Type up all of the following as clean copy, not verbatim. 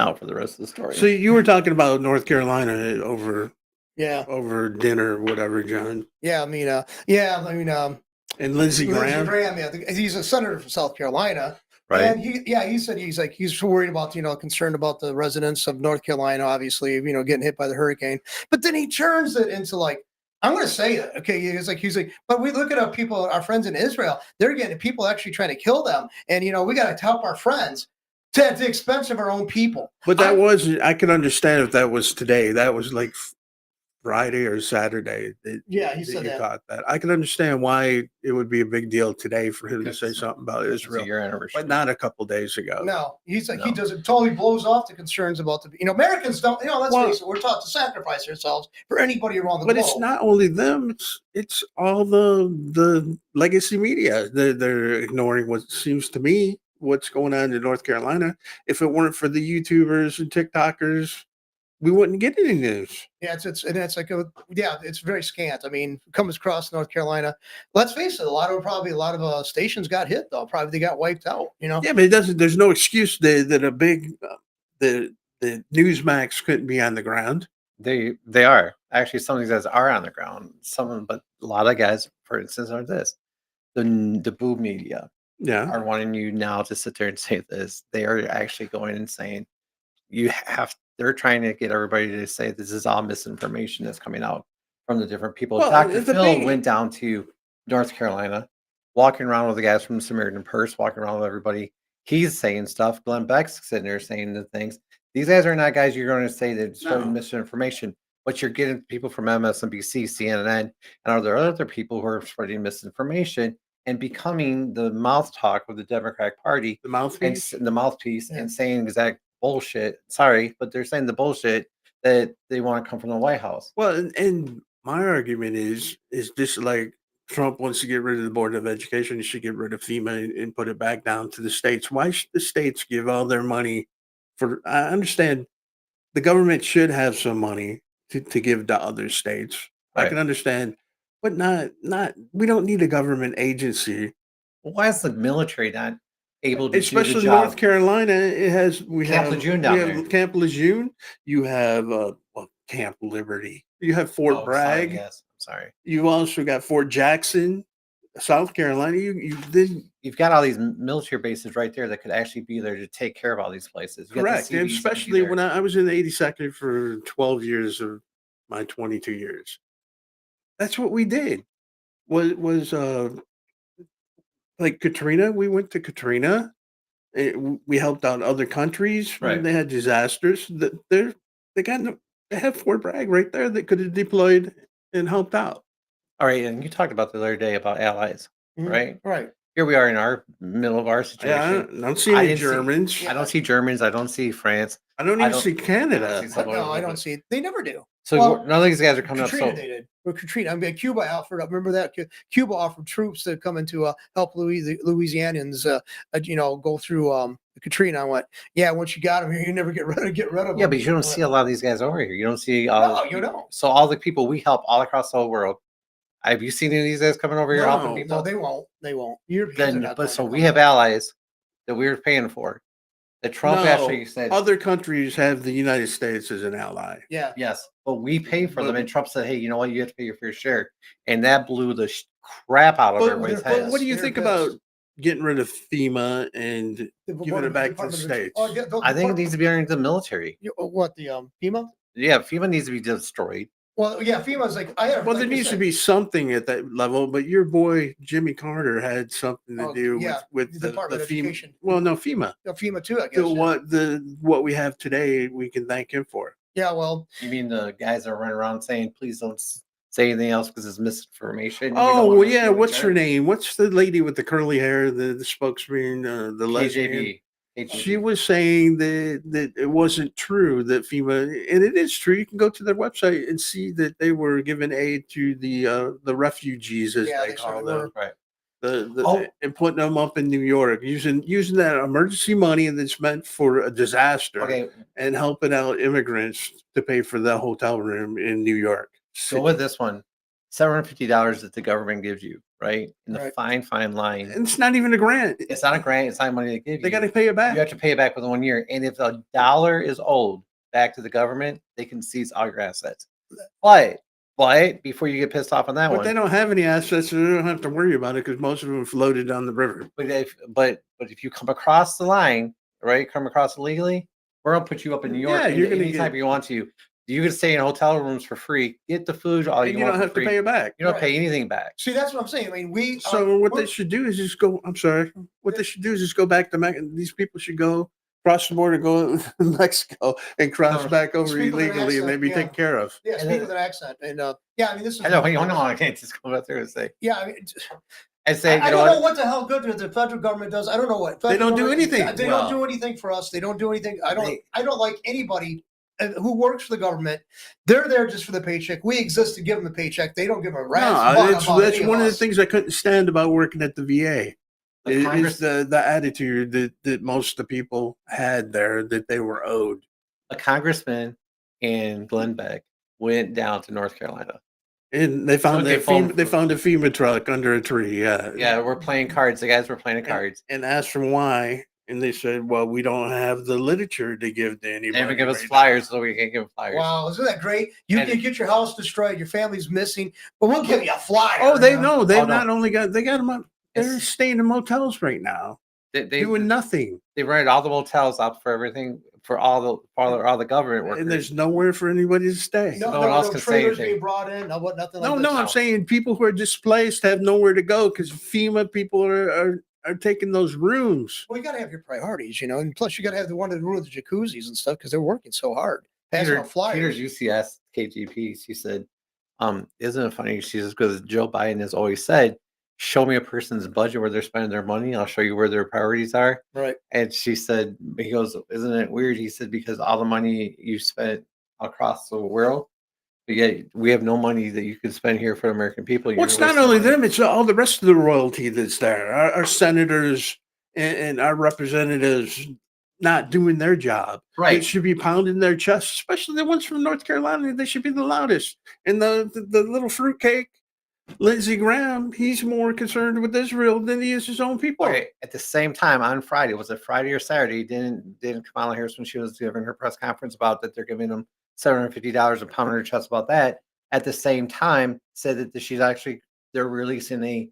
out for the rest of the story. So you were talking about North Carolina over dinner or whatever, John. And Lindsey Graham. He's a senator from South Carolina. Right. And he said he's worried about, concerned about the residents of North Carolina, obviously, getting hit by the hurricane. But then he turns it into I'm going to say it. Okay. He's like, but we look at our friends in Israel, they're getting people actually trying to kill them. And, we got to help our friends at the expense of our own people. But I could understand if that was today. That was like Friday or Saturday. He said that. Thought that. I can understand why it would be a big deal today for him to say something about Israel, your anniversary, but not a couple days ago. No, he's like, he doesn't totally blows off the concerns about Americans don't, let's face it, we're taught to sacrifice ourselves for anybody around the globe. But it's not only them, it's all the legacy media. They're ignoring what seems to me what's going on in North Carolina. If it weren't for the YouTubers and TikTokers, we wouldn't get any news. Yeah, it's very scant. I mean, comes across North Carolina. Let's face it, a lot of stations got hit though. Probably they got wiped out. Yeah, but it doesn't. There's no excuse that a big the Newsmax couldn't be on the ground. They are actually, some of these guys are on the ground. But a lot of guys, for instance, are the boob media. Yeah, are wanting you now to sit there and say this. They are actually going and saying they're trying to get everybody to say this is all misinformation that's coming out from the different people. Well, Dr. Phil went down to North Carolina, walking around with the guys from Samaritan Purse, walking around with everybody. He's saying stuff. Glenn Beck's sitting there saying the things. These guys are not guys you're going to say that spread misinformation, but you're getting people from MSNBC, CNN, and are there other people who are spreading misinformation and becoming the mouth talk of the Democratic Party, the mouthpiece, and saying exact bullshit. Sorry, but they're saying the bullshit that they want to come from the White House. Well, and my argument is just like Trump wants to get rid of the Board of Education. He should get rid of FEMA and put it back down to the states. Why should the states give all their money for? I understand the government should have some money to give to other states. Right. I can understand, but not. We don't need a government agency. Why is the military not able to especially do the job? North Carolina? We Camp Lejeune down there. Camp Lejeune. You have Camp Liberty. You have Fort Bragg. Sorry. You also got Fort Jackson, South Carolina. You've got all these military bases right there that could actually be there to take care of all these places. Correct, and especially when I was in the 82nd for 12 years of my 22 years. That's what we did. Was like Katrina. We went to Katrina. We helped out other countries when they had disasters. They have Fort Bragg right there that could have deployed and helped out. All right, and you talked about the other day about allies, right? Right. Here we are in our middle of our situation. I don't see any Germans. I don't see Germans. I don't see France. I don't even see Canada. I don't see. They never do. So none of these guys are coming Katrina up. They did. Well, Katrina. I mean, Cuba offered. Remember that Cuba offered troops to come in to help Louisianians. Go through Katrina. I went, yeah. Once you got them here, you never get rid of them. Yeah, but you don't see a lot of these guys over here. You don't see. No, you don't. So all the people we help all across the whole world. Have you seen any of these guys coming over here helping people? No, they won't. They won't. We have allies that we're paying for. That Trump actually said other countries have the United States as an ally. Yeah. Yes, but we pay for them, and Trump said, "Hey, you know what? You have to pay your fair share," and that blew the crap out of everybody's heads. What do you think about getting rid of FEMA and giving it back to the states? I think it needs to be under the military. What, the FEMA? Yeah, FEMA needs to be destroyed. Well, yeah, FEMA's like there needs to be something at that level. But your boy Jimmy Carter had something to do with the Department of FEMA. Education. Well, no, FEMA. No, FEMA too, I guess. So what we have today, we can thank him for. Yeah, well, you mean the guys that are running around saying, "Please don't say anything else because it's misinformation"? Oh, well, yeah. What's her name? What's the lady with the curly hair? The spokesman, the lesbian. She was saying that it wasn't true that FEMA, and it is true. You can go to their website and see that they were giving aid to the refugees, as they call them, right? And putting them up in New York, using that emergency money that's meant for a disaster, and helping out immigrants to pay for the hotel room in New York. So with this one, $750 that the government gives you, right? In the Right. fine line. And it's not even a grant. It's not a grant. It's not money they give you. They got to pay it You back. have to pay it back within 1 year. And if a dollar is owed back to the government, they can seize all your assets. But before you get pissed off on that But one, they don't have any assets, so they don't have to worry about it because most of them floated down the river. but if you come across the line, right, come across illegally, we're gonna put you up in New York. Yeah, you're gonna anytime get, you want to. You can stay in hotel rooms for free, get the food all and you you want don't for have to free. pay it back. You don't pay anything back. See, that's what I'm saying. I mean, we. So what they should do is just go. I'm sorry. What they should do is just go back to Mexico. These people should go cross the border, go to Mexico, and cross back over Speak with an illegally, and they'd be accent, taken care of. Yeah, And speak then- with an accent, and yeah, I mean, this is. I know. I can't just go out there and say. Yeah, I mean, I say, I you know don't know what? what the hell good the federal government does. I don't know what They federal don't do government- anything. They Well, don't do anything for us. They don't do anything. I they- don't like anybody who works for the government. They're there just for the paycheck. We exist to give them a paycheck. They don't give a rat's No, butt that's about any of one of the us. things I couldn't stand about working at the VA. The Is Congress, the attitude that most of the people had there that they were owed. a congressman in Glenn Beck went down to North Carolina. And they found Okay, that phone- they found a FEMA truck under a tree. Yeah, we're playing cards. The guys were playing the cards. And asked them why, and they said, "Well, we don't have the literature to give to anybody." They even give us right flyers, so we can't give them flyers. Wow, isn't that great? You And- can get your house destroyed, your family's missing, but we'll give you a flyer. now." Oh, they you know. They've Oh, no. not only got they got them up. They're It's- staying in motels right now, They doing nothing, rented all the motels out for everything for all the government workers. and there's nowhere for anybody to stay. No, No one else no can say trailers anything. being brought in. No, what, nothing No, like no, this. I'm saying people who are displaced have nowhere to go because FEMA people are taking those rooms. Well, you got to have your priorities, and plus you got to have the one that rule the jacuzzis and stuff because they're working so hard. Passing out flyers. Peter's UCS KGP. She said, "Isn't it funny?" She says, "Because Joe Biden has always said, show me a person's budget where they're spending their money. I'll show you where their priorities are." Right. And she said, he goes, "Isn't it weird?" He said, "Because all the money you spent across the world, but yet we have no money that you can spend here for American people." Well, it's not only them; it's all the rest of the royalty that's there. Our senators and our representatives not doing their job. They Right. should be pounding their chests, especially the ones from North Carolina. They should be the loudest. And the little fruitcake, Lindsey Graham, he's more concerned with Israel than he is his own people. Okay. At the same time, on Friday, was it Friday or Saturday? Didn't Kamala Harris, when she was giving her press conference about that they're giving them $750 and pounding her chest about that, at the same time said that they're releasing a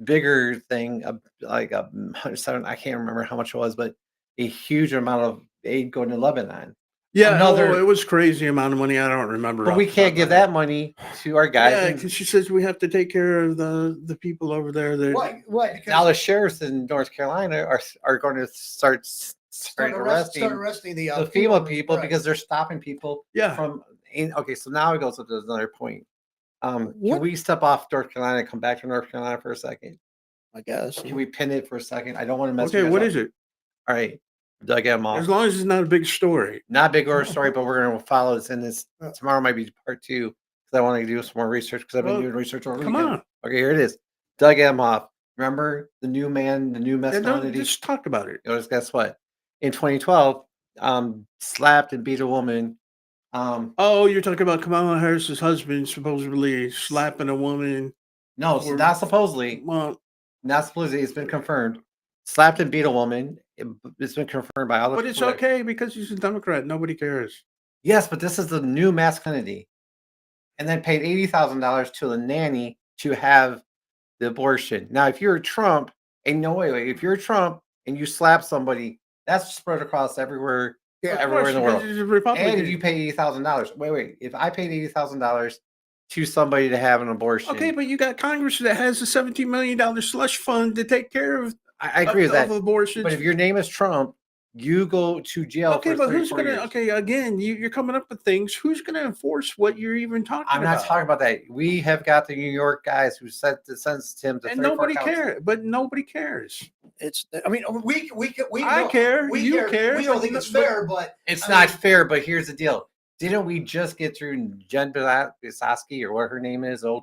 bigger thing, like a I can't remember how much it was, but a huge amount of aid going to Lebanon. Yeah, Another- it was crazy amount of money. I don't remember. But off we the top can't of give my head. that money to our guys. Yeah, and because she says we have to take care of the people over there. Why? now Because the sheriffs in North Carolina are going to start arresting the the FEMA people because they're stopping people Yeah. Okay, so now it goes up to another point. Can What- we step off North Carolina and come back to North Carolina for a second? I guess. Can we pin it for a second? I don't want to mess. Okay, what is it? All right, Doug M. As off. long as it's not a big story. Not a big horror story, but we're going to follow this. And this Yeah. tomorrow might be part 2 because I want to do some more research because I've been Well, doing research over the Come weekend. on. Okay, here it is. Doug Emhoff. Remember the new Yeah, no, masculinity? just talk about it. Guess what? In 2012, slapped and beat a woman. Oh, you're talking about Kamala Harris's husband supposedly slapping a woman. No, Or- not supposedly. Well, Not supposedly. It's been confirmed. Slapped and beat a woman. It's been confirmed by all the but it's people that- okay because he's a Democrat. Nobody cares. Yes, but this is the new masculinity. And then paid $80,000 to a nanny to have the abortion. Now, if you're Trump, and no wait, if you're Trump and you slap somebody, that's spread across everywhere, Yeah, Of everywhere course, in the because world. he's a Republican. And if you pay $80,000, wait, if I paid $80,000 to somebody to have an abortion, Okay, but you got Congress that has a $17 million slush fund to take care of, I agree with that. of abortions. But if your name is Trump, you go to jail. Okay, for but 3 or who's 4 gonna? years. Okay, again, you're coming up with things. Who's gonna enforce what you're even talking I'm about? not talking about that. We have got the New York guys who sentenced him to And 34 nobody counts. cares. But nobody cares. It's. I mean, we I know- care, We you care, We don't but- think it's but- fair, but It's I not mean- fair, but here's the deal. Didn't we just get through Jen Bisowski or what her name is? The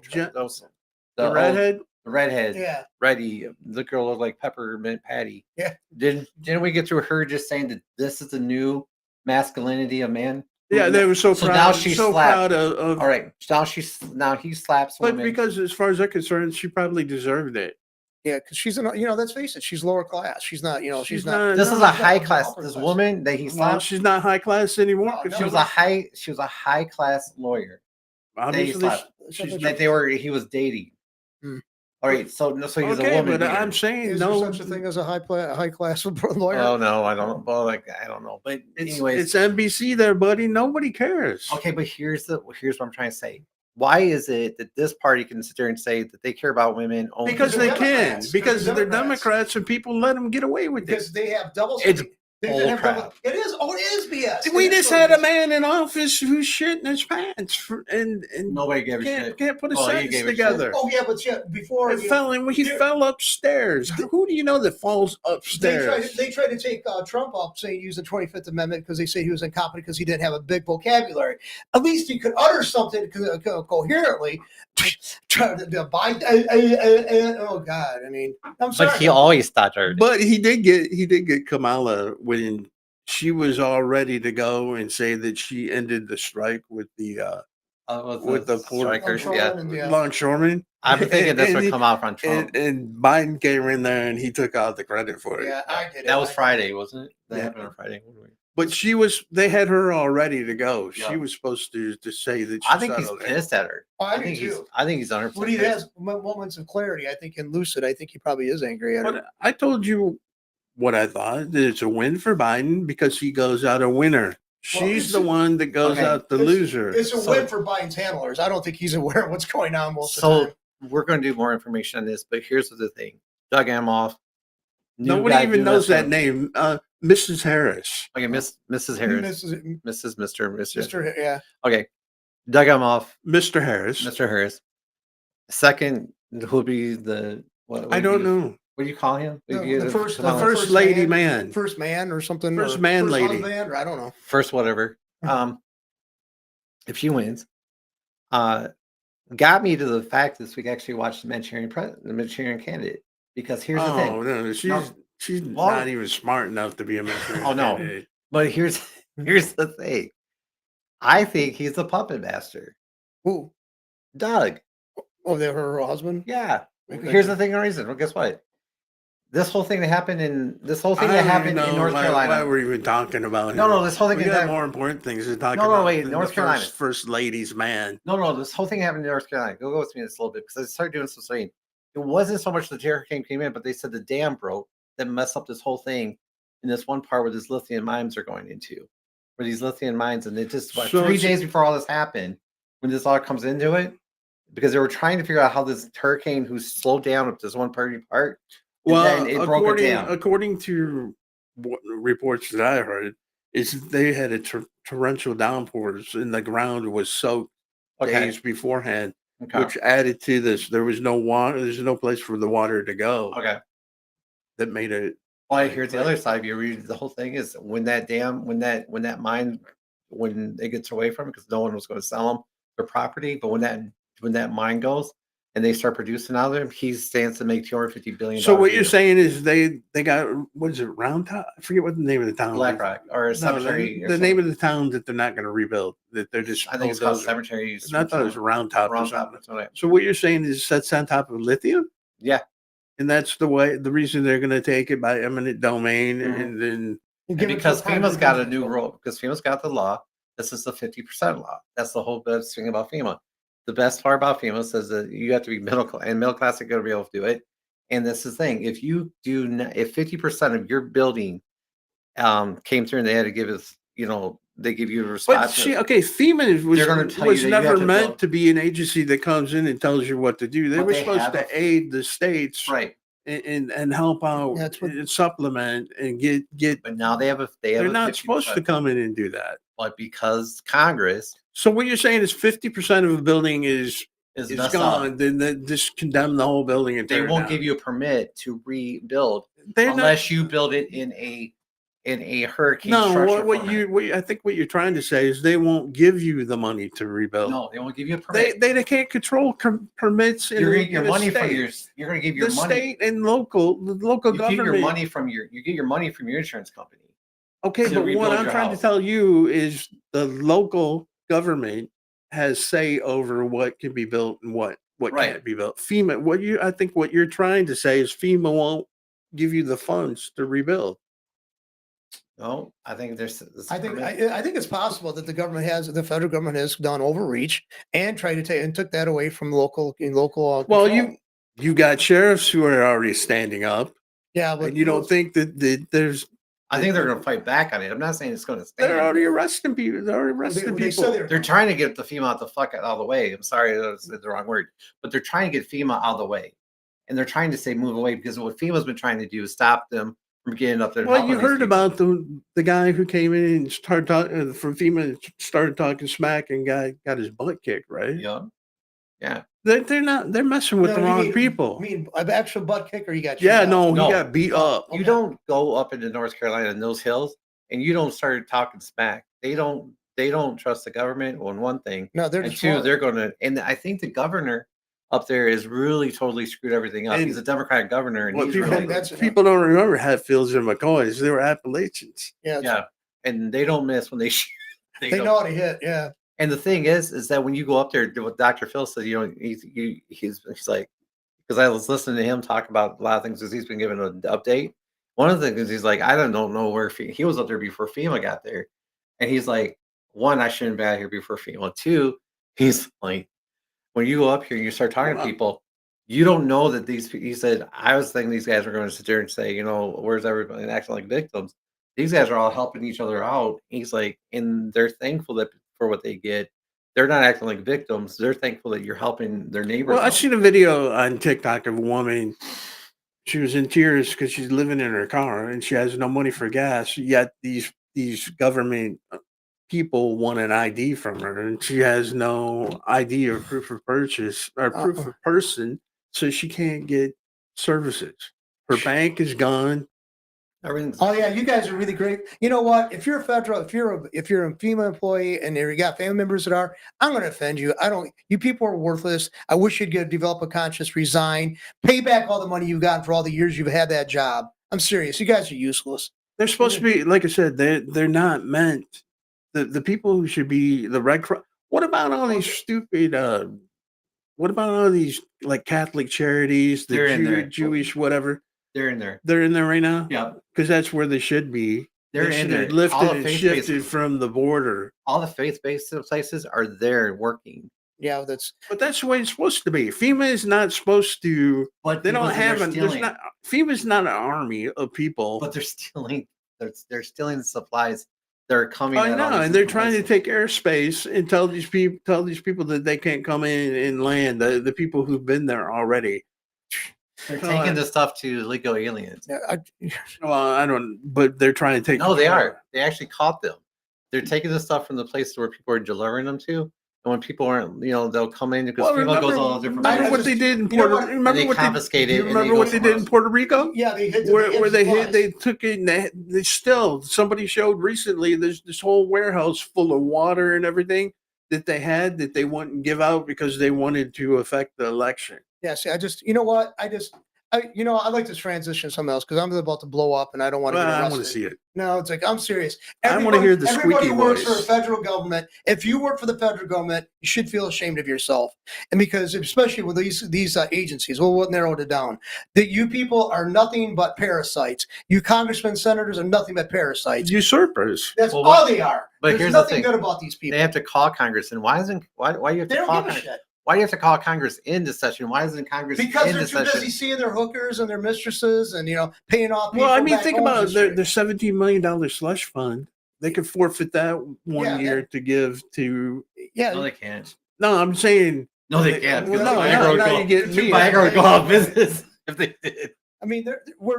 redhead. The redhead. yeah, Reddy. The girl looked like Peppermint Patty. Yeah. Didn't we get through her just saying that this is the new masculinity of man? Yeah, they were so So proud. now she's so slapped. proud of. All right, now he slaps But women. because as far as I'm concerned, she probably deserved it. Yeah, because she's an, let's face it, she's lower class. She's not, she's not. This is no, a high no, class. upper This class. woman that he Well, slapped, she's not high class anymore. No, 'cause no, she was a high class lawyer. obviously slapped. she's That he was dating. Hmm. All right, so he was a okay, woman. but beater. I'm saying Is no. there such a thing as a high class lawyer? Oh no, I don't. Well, I don't know. But anyways, It's NBC there, buddy. Nobody cares. okay. But here's what I'm trying to say. Why is it that this party can sit there and say that they care about women only? Because they're they can. Democrats. Because They're they're Democrats. Democrats and people let them get away with it. Because they have double. It's They bull have crap. double. It is. Oh, it is BS. We It is just what had it a is. man in office who's shitting his pants and Nobody gave a shit. can't put a Well, he sentence gave a shit. together. Oh yeah, but before He fell upstairs. Who do you know that falls upstairs? They tried to take Trump up, saying use the 25th Amendment because they say he was incompetent because he didn't have a big vocabulary. At least he could utter something coherently. Try to oh God! I mean, I'm sorry. But he always stuttered. But he did get Kamala when she was all ready to go and say that she ended the strike with the with the strikers, longshoremen. I'm thinking this And would he- come out from Trump. and Biden came in there and he took all the credit for it. Yeah, I did. That was Friday, wasn't it? That Yeah. happened on Friday. But they had her all ready to go. She Yeah. was supposed to say that she I think he's settled it. pissed at her. Oh, I think do he's. too. I think he's 100%. When he has moments of clarity, I think in lucid, I think he probably is angry at her. But I told you what I thought. That it's a win for Biden because he goes out a winner. She's it's the a- one that goes Okay. out the loser. It's a So- win for Biden's handlers. I don't think he's aware of what's going on most of the So time. we're going to do more information on this, but here's the thing: Doug Emhoff. new Nobody guy even doing knows that stuff. name. Mrs. Harris. Okay, Mrs. Harris, Mr. Mr. Yeah. Okay, Doug Emhoff, Mr. Harris. Mr. Harris. Second, who'll be the? What I do don't you- know. What do you call him? The You- first- The Kamala- first lady man. First man or something. First or man first lady. husband, or I don't know. first whatever. If she wins, got me to the fact this week. Actually, watched the Manchurian candidate because here's the thing. No, she's Well- not even smart enough to be a Manchurian Oh, no. candidate. But here's the thing. I think he's a puppet master. Who? Doug. Oh, they're her husband. Yeah. Okay. Here's the thing and reason. Well, guess what? This whole thing that happened in I don't even know North why Carolina. we're even talking about No, him. no, this whole thing We is got that, more important things to talk No, no, about. wait, than North the Carolina. first lady's man. no, this whole thing happened in North Carolina. Go with me this a little bit because I started doing some studying. It wasn't so much the hurricane came in, but they said the dam broke that messed up this whole thing in this one part where these lithium mines are going into. Where these lithium mines, and it just So 3 it's- days before all this happened, when this all comes into it, because they were trying to figure out how this hurricane who slowed down up this one part, and Well, then it broke it down. according to what reports that I heard, is they had a torrential downpours and the ground was soaked Okay. days beforehand, Okay. which added to this. There was no water. There's no place for the water to go. Okay. That made it. Well, here's the other side. You read the whole thing is when that dam, when that mine, when it gets away from it, because no one was going to sell them their property, but when that mine goes and they start producing out of them, he stands to make $250 billion. So what a you're year. saying is they got, what is it, Round Top? I forget what the name of the town. Black is. Rock or No, cemetery. the name of the town that they're not going to rebuild. That they're just. I think it's called bulldozing. cemetery. I thought it was Round Top. or Round something. Top. That's what So what you're saying is that's on top of lithium, yeah. and that's the reason they're going to take it by eminent domain, Mhm. and then And because FEMA's got a new rule, because FEMA's got the law. This is the 50% law. That's the whole best thing about FEMA. The best part about FEMA says that you have to be middle class are going to be able to do it. And this is the thing: if you do, if 50% of your building came through and they had to give us, they give you a response. FEMA They're gonna tell you was that you never have to meant build- to be an agency that comes in and tells you what to do. They But were they supposed have to a- aid the states, Right. and help out That's what- and supplement and get. But now they have They're a not supposed to 50%, come in and do that. but because Congress So what you're saying is 50% of a building is messed gone, up, then they just condemn the whole building and they tear it won't down. give you a permit to rebuild They're not- unless you build it in a hurricane No, structure. what format. I think what you're trying to say is they won't give you the money to rebuild. No, they won't give you a permit. They can't control permits. You're going to get your in a money from state. you're going to give your The money. state and the local You get government. your money from your insurance company. Okay, to but what rebuild I'm your trying to house. tell you is the local government has say over what can be built and what Right. can't be built. FEMA, I think what you're trying to say is FEMA won't give you the funds to rebuild. No, I think there's. I think it's possible that the federal government has done overreach and tried to take and took that away from local Well, control. you got sheriffs who are already standing up, Yeah, but and you don't think that there's I think they're going to fight back on it. I'm not saying it's going to they're stand. already arresting people. They're already arresting they said people. They're trying to get the FEMA out the fuck out of the way. I'm sorry, that was the wrong word, but they're trying to get FEMA out of the way, and they're trying to say move away because what FEMA's been trying to do is stop them from getting up there. and Well, helping you these heard people. about the guy who came in and started talking from FEMA, and started talking smack, and got his butt kicked, right? Yeah, yeah. They're messing with the wrong people. I mean, an actual butt kicker. You got Yeah, shot. no, No. he got beat up. You don't go up into North Carolina in those hills and you don't start talking smack. They don't trust the government on one thing. No, they're And just two, wrong. they're gonna and I think the governor up there is really totally screwed everything up. And He's a Democratic governor and What he's people, really people don't remember Hatfields and McCoys. They were Appalachians. yeah. And they don't miss when they shoot. They know how to hit. Yeah. And the thing is that when you go up there, what Dr. Phil said, he's like, because I was listening to him talk about a lot of things because he's been given an update. One of the things is he's like, I don't know where he was up there before FEMA got there. And he's like, one, I shouldn't be out here before FEMA. Two, he's like, when you go up here and you start talking to people, you don't know that he said, I was thinking these guys were going to sit there and say, where's everybody, and acting like victims. These guys are all helping each other out. He's like, and they're thankful that for what they get. They're not acting like victims. They're thankful that you're helping their neighbors. Well, I out. seen a video on TikTok of a woman. She was in tears because she's living in her car and she has no money for gas. Yet these government people want an ID from her, and she has no ID or proof of purchase or proof of person, so she can't get services. Her bank is gone. Oh yeah, you guys are really great. You know what? If you're a FEMA employee and you got family members that are, I'm going to offend you. You people are worthless. I wish you'd develop a conscience, resign, pay back all the money you've gotten for all the years you've had that job. I'm serious. You guys are useless. They're supposed to be, like I said, they're not meant. The people who should be the Red Cross. What about all these stupid? What about all these like Catholic charities, the Jewish whatever? They're in there. They're in there right now. Yeah, because that's where they should be. They're in there. Lifted and shifted from the border. All the faith-based places are there working. Yeah, but that's the way it's supposed to be. FEMA is not supposed to. But they don't have. FEMA's not an army of people. But they're stealing. They're stealing the supplies. They're coming. I know, and they're trying to take airspace and tell these people that they can't come in and land. The people who've been there already. They're taking the stuff to illegal aliens. Well, I don't. But they're trying to take. No, they are. They actually caught them. They're taking the stuff from the places where people are delivering them to. And when people aren't, they'll come in because FEMA goes all different. Remember what they did in Puerto Rico? Remember what confiscated? You remember what they did in Puerto Rico? Yeah, they hit where they hit. They took it. And they still. Somebody showed recently. There's this whole warehouse full of water and everything that they had that they wouldn't give out because they wanted to affect the election. Yeah, see, I'd like to transition to something else because I'm about to blow up and I don't want to get arrested. I want to see it. No, it's like, I'm serious. I want to hear the squeaky Everybody works voice. for the federal government. If you work for the federal government, you should feel ashamed of yourself. And because, especially with these agencies, we'll narrow it down, that you people are nothing but parasites. You congressmen, senators are nothing but parasites. Usurpers. That's all they are. But There's nothing good about these people. They have to call Congress. And why do you have to call Congress? Why do you have to call Congress into session? Why isn't Congress because into they're too busy seeing their hookers and their mistresses and paying off people. Well, I mean, think about it. Their $17 million slush fund. They could forfeit that one year to give to. Yeah, no, they can't. No, I'm saying no, they can't. Well, Viagra would go out of business if they did. I mean, we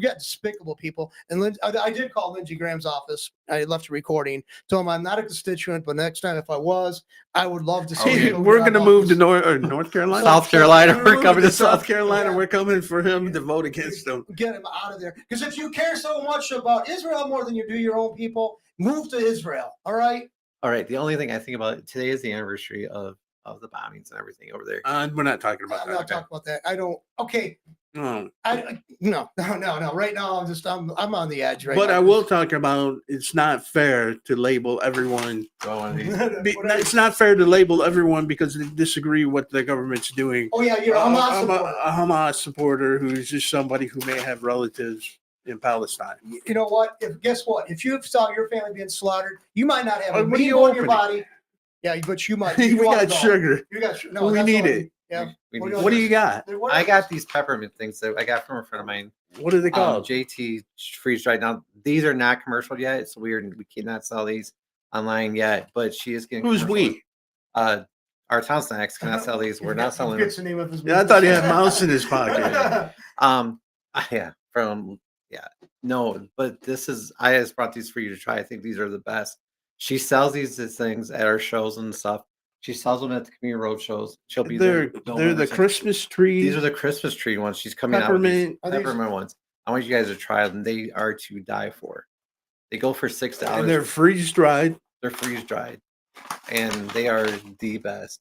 got despicable people. And I did call Lindsey Graham's office. I left a recording. Told him I'm not a constituent, but next time if I was, I would love to see. We're going to move to North Carolina. South Carolina. We're coming to South Carolina. We're coming for him to vote against them. Get him out of there. Because if you care so much about Israel more than you do your own people, move to Israel. All right. All right. The only thing I think about today is the anniversary of of the bombings and everything over there. We're not talking about I'm that. not talking about that. I don't. Okay. No. No. Right now, I'm on the edge. Right. But now. I will talk about it's not fair to label everyone. It's not fair to label everyone because they disagree with what the government's doing. Oh yeah, you're a Hamas supporter. A Hamas supporter who's just somebody who may have relatives in Palestine. You know what? Guess what? If you saw your family being slaughtered, you might not have a What are you rainbow in your opening? body. Yeah, but you might. We got sugar. You got sugar. No, We that's need all it. Yeah. What do you got? I got these peppermint things that I got from a friend of mine. What are they called? JT freeze dried. Now these are not commercial yet. It's weird. We cannot sell these online yet, but she is getting. Who's we? Our town snacks cannot sell these. We're not selling them. The name of his Yeah, I thought he had a mouse in his pocket. No, but this is. I just brought these for you to try. I think these are the best. She sells these things at our shows and stuff. She sells them at the community road shows. She'll be there. They're the Christmas tree. These are the Christmas tree ones. She's coming out with these peppermint ones. I want you guys to try them. They are to die for. They go for $6. And they're freeze dried. They're freeze dried, and they are the best.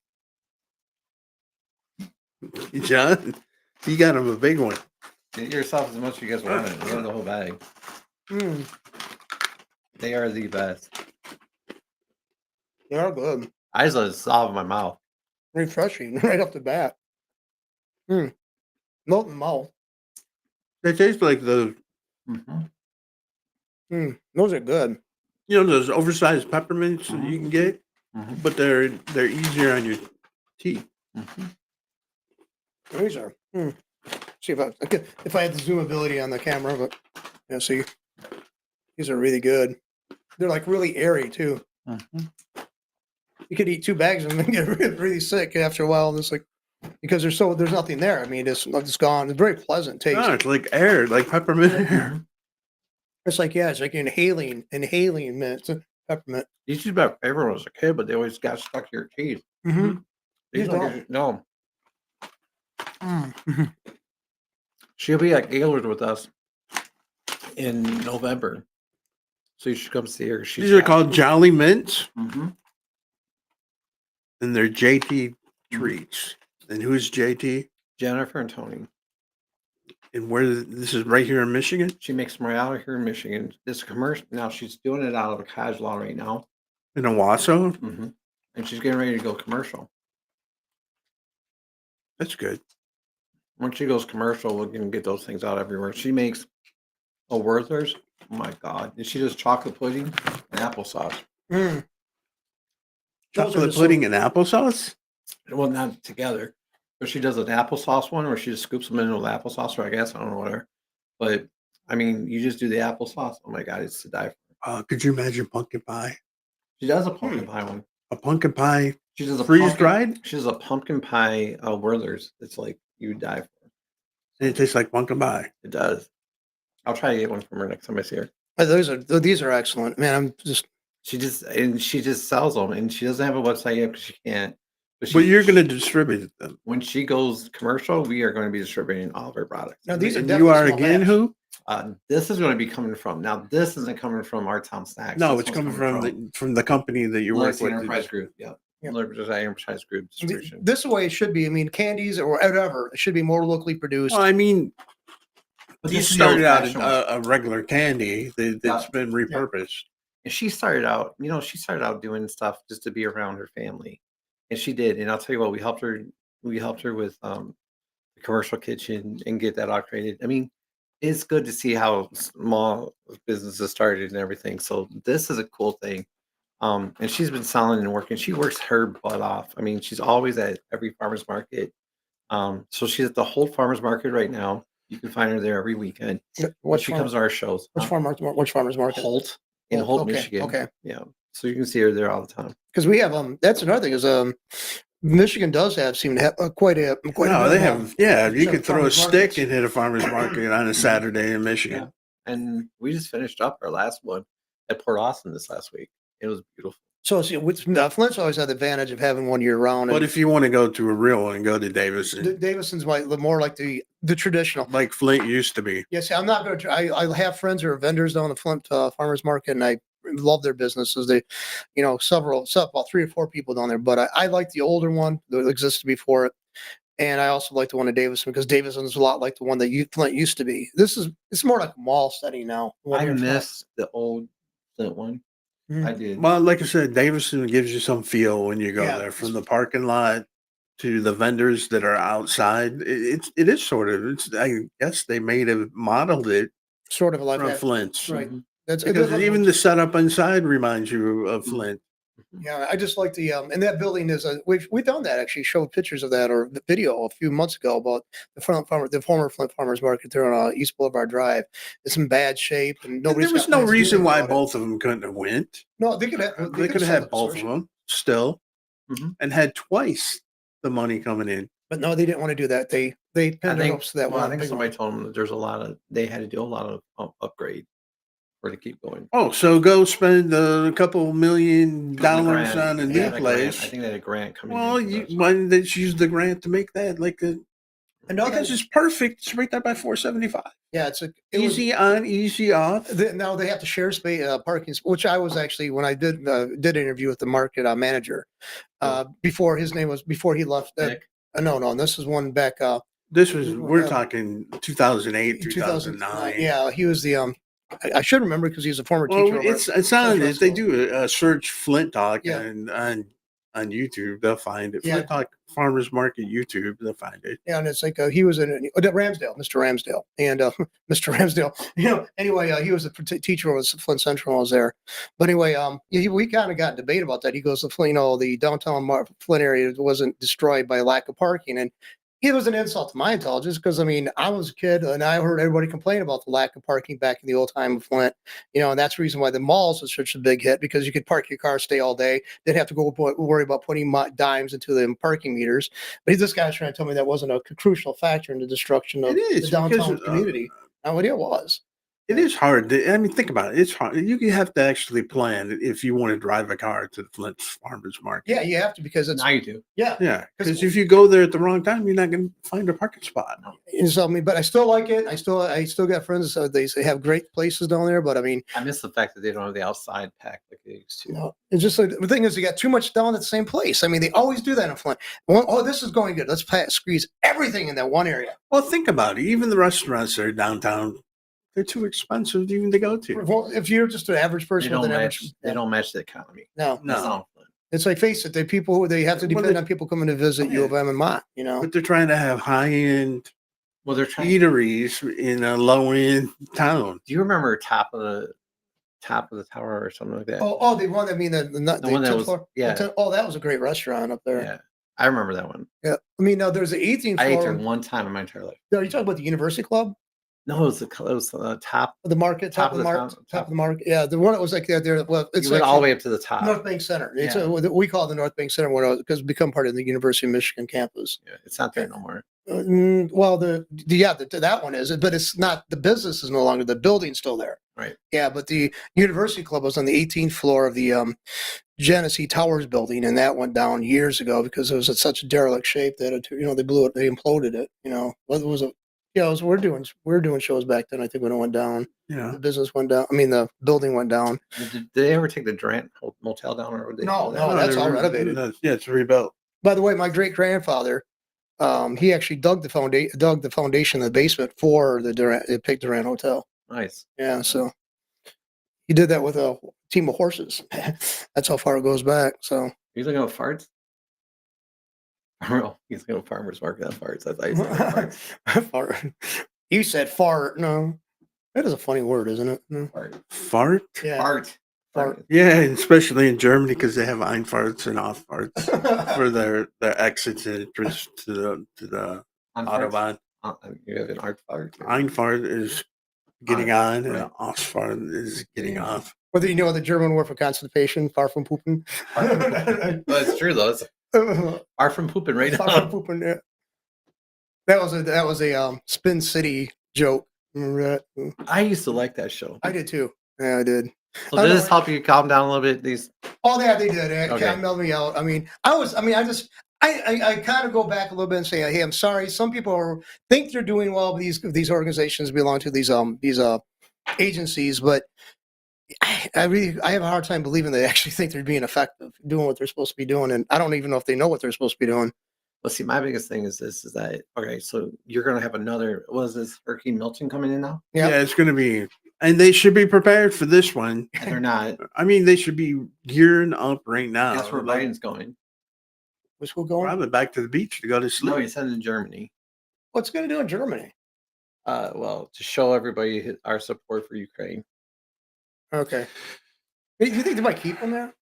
John, you got him a big one. Get yourself as much as you guys want it. You want the whole bag. They are the best. They are good. I just let it solve in my mouth. Refreshing right off the bat. Melt in the mouth. They taste like the. Those are good. You know those oversized peppermints that you can get, but they're easier on your teeth. These are. See if I had the zoom ability on the camera, but yeah, see, these are really good. They're like really airy too. You could eat 2 bags and then get really sick after a while. It's like because there's nothing there. I mean, it's gone. It's very pleasant taste. No, it's like air, like peppermint air. It's like inhaling mint. It's peppermint. These used to be my favorite when I was a kid, but they always got stuck to your teeth. No. She'll be at Gaylord with us in November, so you should come see her. These are called Jolly Mints, and they're JT treats. And who's JT? Jennifer and Tony. And this is right here in Michigan? She makes them right out here in Michigan. This commercial now she's doing it out of a cottage law right now. In Owasso? And she's getting ready to go commercial. That's good. Once she goes commercial, we can get those things out everywhere. She makes a Werther's. Oh my God. And she does chocolate pudding and applesauce. Chocolate pudding and applesauce? Well, not together. But she does an applesauce one where she just scoops them into the applesauce, or I guess, I don't know, whatever. But, I mean, you just do the applesauce. Oh my God, it's to die for. Could you imagine pumpkin pie? She does a pumpkin pie one. A pumpkin pie She does a freeze-dried? She does a pumpkin pie Werther's. It's like you would die for. And it tastes like pumpkin pie. It does. I'll try to get one from her next time I see her. These are excellent, man. She just sells them, and she doesn't have a website yet because she can't. But you're going to distribute them. When she goes commercial, we are going to be distributing all of her products. Now these are you are again who? This is going to be coming from. Now this isn't coming from our town snacks. No, it's coming from the company that you work with. Enterprise Group. Yeah. Enterprise Group distribution. This way it should be. I mean, candies or whatever. It should be more locally produced. Well, I mean, but you started out a regular candy that's been repurposed. And she started out, doing stuff just to be around her family. And she did. And I'll tell you what, we helped her with the commercial kitchen and get that all created. I mean, it's good to see how small businesses started and everything. So this is a cool thing. And she's been selling and working. She works her butt off. I mean, she's always at every farmer's market. So she's at the Holt Farmers Market right now. You can find her there every weekend. She comes to our shows. Which farmers market? Holt in Holt, Michigan. Okay. Yeah. So you can see her there all the time. Because we have that's another thing is Michigan does seem to have quite a. They have. Yeah, you could throw a stick and hit a farmer's market on a Saturday in Michigan. Yeah. And we just finished up our last one at Port Austin this last week. It was beautiful. So Flint's always had the advantage of having one year round. But if you want to go to a real one, go to Davison. Davison's more like the traditional, like Flint used to be. Yes, I'm not going to. I have friends who are vendors down the Flint farmers market, and love their businesses. They, about 3 or 4 people down there. But I like the older one that existed before it. And I also like the one in Davison because Davison is a lot like the one that Flint used to be. It's more like a mall setting now. I miss the old Flint one. Mhm. I did. Well, like I said, Davison gives you some feel when you go Yeah, there, from the parking lot to the vendors that are outside. It is sort of. I guess they may have modeled it sort of like from that. Flint's, Right. Mhm. That's because it- even the setup inside reminds you of Mhm. Flint. Yeah, I just like and that building is we've done that, actually showed pictures of that or the video a few months ago about the former Flint Farmers Market there on East Boulevard Drive. It's in bad shape and And nobody's there was got no plans to do reason anything why about it. both of them couldn't have went. No, they could have. They could have sold had it both of sorry. them still, Mhm. and had twice the money coming in. But no, they didn't want to do that. They I pinned their think. hopes to that Well, I one think big somebody one. told them that there's a lot of. They had to do a lot of upgrade for to keep going. Oh, so go spend a couple $1 million Grant. on a They new had a grant. place. I think they had a grant coming Well, in. for this. why didn't they use the grant to make that like a? And now Because that, it's perfect. It's right there by 475. yeah, it was Easy on, easy off. now they have to share space parking, which I was actually when I did an interview with the market manager before before he left. Nick? No, this is one back. This was we're Uh, talking 2008, 2009. 2009. Yeah, he was the I should remember because he's a former Well, teacher. over it's at it's on. Central If they School. do a search Flint Talk Yeah. on YouTube, they'll find it. Yeah. Flint Talk Farmers Market YouTube, they'll find it. Yeah, and it's like he was in Ramsdale, Mr. Ramsdale, and Mr. Ramsdale. Anyway, he was a teacher at Flint Central. I was there, but anyway, we kind of got in debate about that. He goes, the downtown Flint area wasn't destroyed by lack of parking, and it was an insult to my intelligence because I was a kid and I heard everybody complain about the lack of parking back in the old time of Flint, and that's the reason why the malls was such a big hit because you could park your car, stay all day, didn't have to go worry about putting dimes into the parking meters. But this guy's trying to tell me that wasn't a crucial factor in the destruction of It is, the downtown because, community. Now, what it was. It is hard. Think about it. It's hard. You have to actually plan if you want to drive a car to the Flint Farmers Market. Yeah, you have to because it's Now you do. yeah. Yeah, because if you go there at the wrong time, you're not going to find a parking spot. And so, but I still like it. I still got friends. They have great places down there. But I miss the fact that they don't have the outside pack like they used to. It's just like the thing is, you got too much down at the same place. They always do that in Flint. Oh, this is going good. Let's squeeze everything in that one area. Well, think about it. Even the restaurants that are downtown, they're too expensive even to go to. Well, if you're just an average person with an average, They don't match the economy. no. That's not Flint. It's like face it, they have to Well, depend on people coming to visit U of M and Mott. But they're trying to have high-end Well, they're trying. eateries in a low-end town. Do you remember top of the tower or something like that? Oh, they won. The one that 10th was- floor? yeah. That was a great restaurant up there. Yeah, I remember that one. Yeah. Now there's the 18th I ate floor. there one time in my entire life. Are you talking about the University Club? No, it was the top. The market, top of the market, town, top of the market. Yeah, the one that was like there. Well, it's You went like all the way up to the top. North Bank Center. It's Yeah. we call it the North Bank Center because it's become part of the University of Michigan campus. Yeah, it's not there no more. Well, that one is, but it's not. The business is no longer. The building's still there. Right. Yeah, but the University Club was on the 18th floor of the Genesee Towers building, and that went down years ago because it was in such a derelict shape that they blew it, they imploded it. Whether it was we're doing shows back then. I think when it went down, Yeah. the business went down. The building went down. Did they ever take the Durant Motel down, or did they No, do no. that's all renovated. Yeah, it's rebuilt. By the way, my great grandfather, he actually dug the foundation in the basement for the Pig Durant Hotel. Nice. Yeah, so he did that with a team of horses. That's how far it goes back. So He's looking at farts. Oh, he's looking at farmers market at farts. I thought he said farts. fart. You said fart. No, that is a funny word, isn't it? No. Fart. Fart? Yeah, Fart. fart. Yeah, especially in Germany because they have Einfarts and Auffarts for their exits and entrance to the On farts? Autobahn. You have an art fart. Einfahrt is getting on, and right. Ausfahrt is getting off. Whether you know the German word for constipation, far from pooping. Well, it's true though. It's far from pooping right Far now. from pooping. Yeah. That was a Spin City joke. Remember that? I used to like that show. I did too. Yeah, I did. So did this help you calm down a little bit? These Oh, yeah, they did. It Okay. kind of mellowed me out. I kind of go back a little bit and say, hey, I'm sorry. Some people think they're doing well, but these organizations belong to these agencies, but I have a hard time believing they actually think they're being effective, doing what they're supposed to be doing, and I don't even know if they know what they're supposed to be doing. Well, see, my biggest thing is this: is that okay? So you're going to have another. Was this Hurricane Milton coming in now? Yep. Yeah, it's going to be, and they should be prepared for this one. And they're not. I mean, they should be gearing up right now. Guess where Biden's going? What's going? Probably back to the beach to go to sleep. No, he's heading to Germany. What's going to do in Germany? Well, to show everybody our support for Ukraine. Okay. Do you think they might keep him there?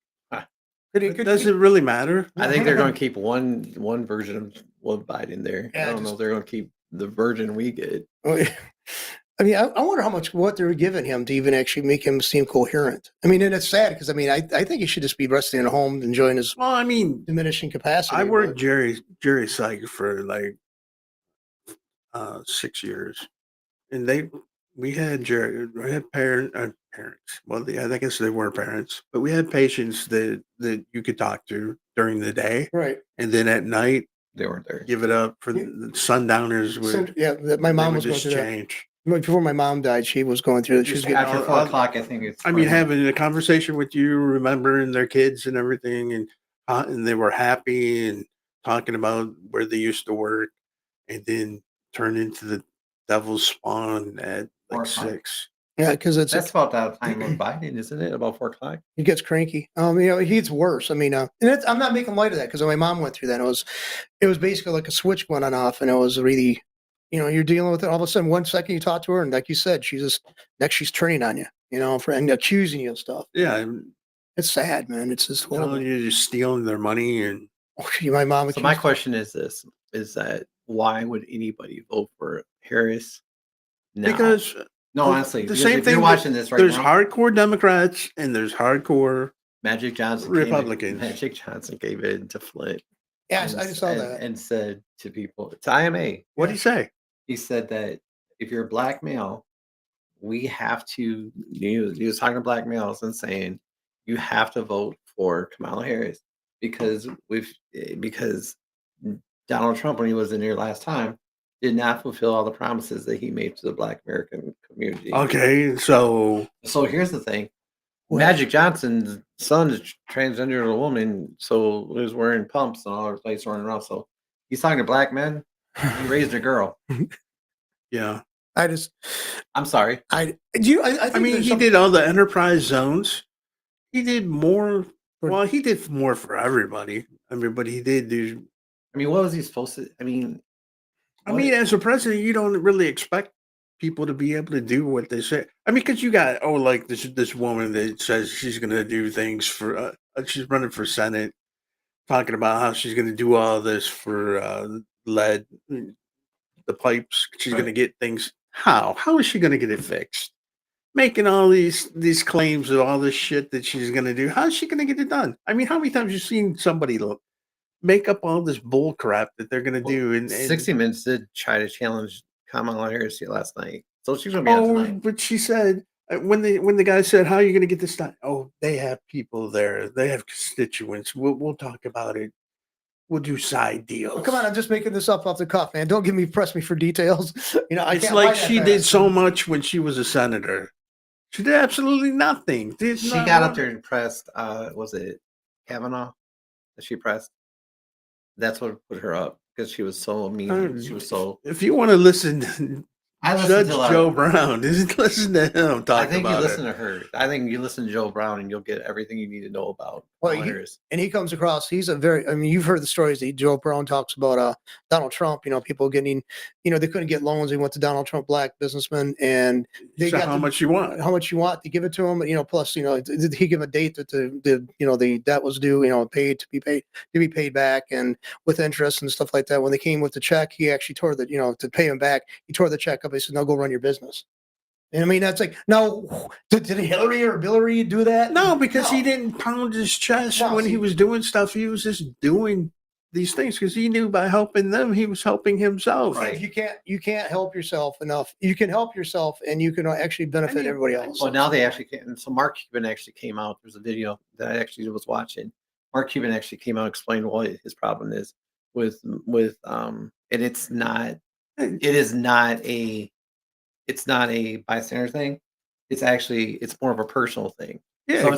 Does it really matter? I think they're going to keep one version of Biden there. Yeah, I don't know if they're going to keep the version we get. I mean, I wonder how much what they're giving him to even actually make him seem coherent. I mean, and it's sad because I mean, I think he should just be resting at home, enjoying his diminishing capacity. I worked Jerry Psych for like 6 years, and we had parents. Well, I guess they weren't parents, but we had patients that you could talk to during the day, right? And then at night they weren't there. Give it up for the sundowners. My mom was going through change. That. Before my mom died, she was going through it. She was getting after 4 o'clock. I think it's. I mean, having a conversation with you, remembering their kids and everything, and they were happy and talking about where they used to work, and then turn into the devil's spawn at like 6. Yeah, because that's about that time of Biden, isn't it? About 4 o'clock. He gets cranky. He gets worse. I mean, and I'm not making light of that because my mom went through that. It was basically like a switch going on off, and it was really, you're dealing with it. All of a sudden, 1 second you talk to her, and like you said, she's turning on you, and accusing you of stuff. Yeah, it's sad, man. It's just horrible. You're just stealing their money, and my mom. So my question is this: is that why would anybody vote for Harris now? Because. No, honestly, the same thing. You're watching this right there's now. Hardcore Democrats and there's hardcore Magic Johnson Republicans. Magic Johnson gave in to Flint. Yeah, I just saw that. And said to people, to IMA. What did he say? He said that if you're a black male, we have to. He was talking to black males and saying you have to vote for Kamala Harris because Donald Trump, when he was in here last time, did not fulfill all the promises that he made to the Black American community. Okay, so here's the thing: Magic Johnson's son is transgender to a woman, so he was wearing pumps and all over the place running around. So he's talking to black men. He raised a girl. Yeah, I'm sorry. I mean, he did all the enterprise zones. He did more. Well, he did more for everybody. I mean, but he did do. I mean, what was he supposed to? I mean, as a president, you don't really expect people to be able to do what they say. I mean, because you got like this woman that says she's going to do things for. She's running for Senate, talking about how she's going to do all this for lead, the pipes. She's going to get things. How is she going to get it fixed? Making all these claims of all this shit that she's going to do. How is she going to get it done? I mean, how many times have you seen somebody make up all this bull crap that they're going to do? And 60 Minutes did try to challenge Kamala Harris last night, so she's going to be on tonight. But she said when the guy said, "How are you going to get this done?" Oh, they have people there. They have constituents. We'll talk about it. We'll do side deals. Oh, come on, I'm just making this up off the cuff, man. Don't press me for details. It's like she did so much when she was a senator. She did absolutely nothing. She got up there and pressed. Was it Kavanaugh that she pressed? That's what put her up because she was so mean. She was so. If you want to listen, Judge Joe Brown, listen to him talk about it. I think you listen to her. I think you listen to Joe Brown and you'll get everything you need to know about. He comes across. He's you've heard the stories that Joe Brown talks about. Donald Trump. People getting, they couldn't get loans. They went to Donald Trump, black businessmen, and they got how much you want. How much you want to give it to him. Plus, did he give a date that the debt was due? Paid to be paid back, and with interest and stuff like that. When they came with the check, he actually tore the to pay him back. He tore the check up. He said, "No, go run your business." And I mean, that's like, no, did Hillary or Billary do that? No, because he didn't pound his chest when he was doing stuff. He was just doing these things because he knew by helping them, he was helping himself. Right. You can't help yourself enough. You can help yourself and you can actually benefit everybody else. Well, now they actually can. So Mark Cuban actually came out. There's a video that I actually was watching. Mark Cuban actually came out and explained what his problem is with and it's not a bystander thing. it's more of a personal thing. Yeah. So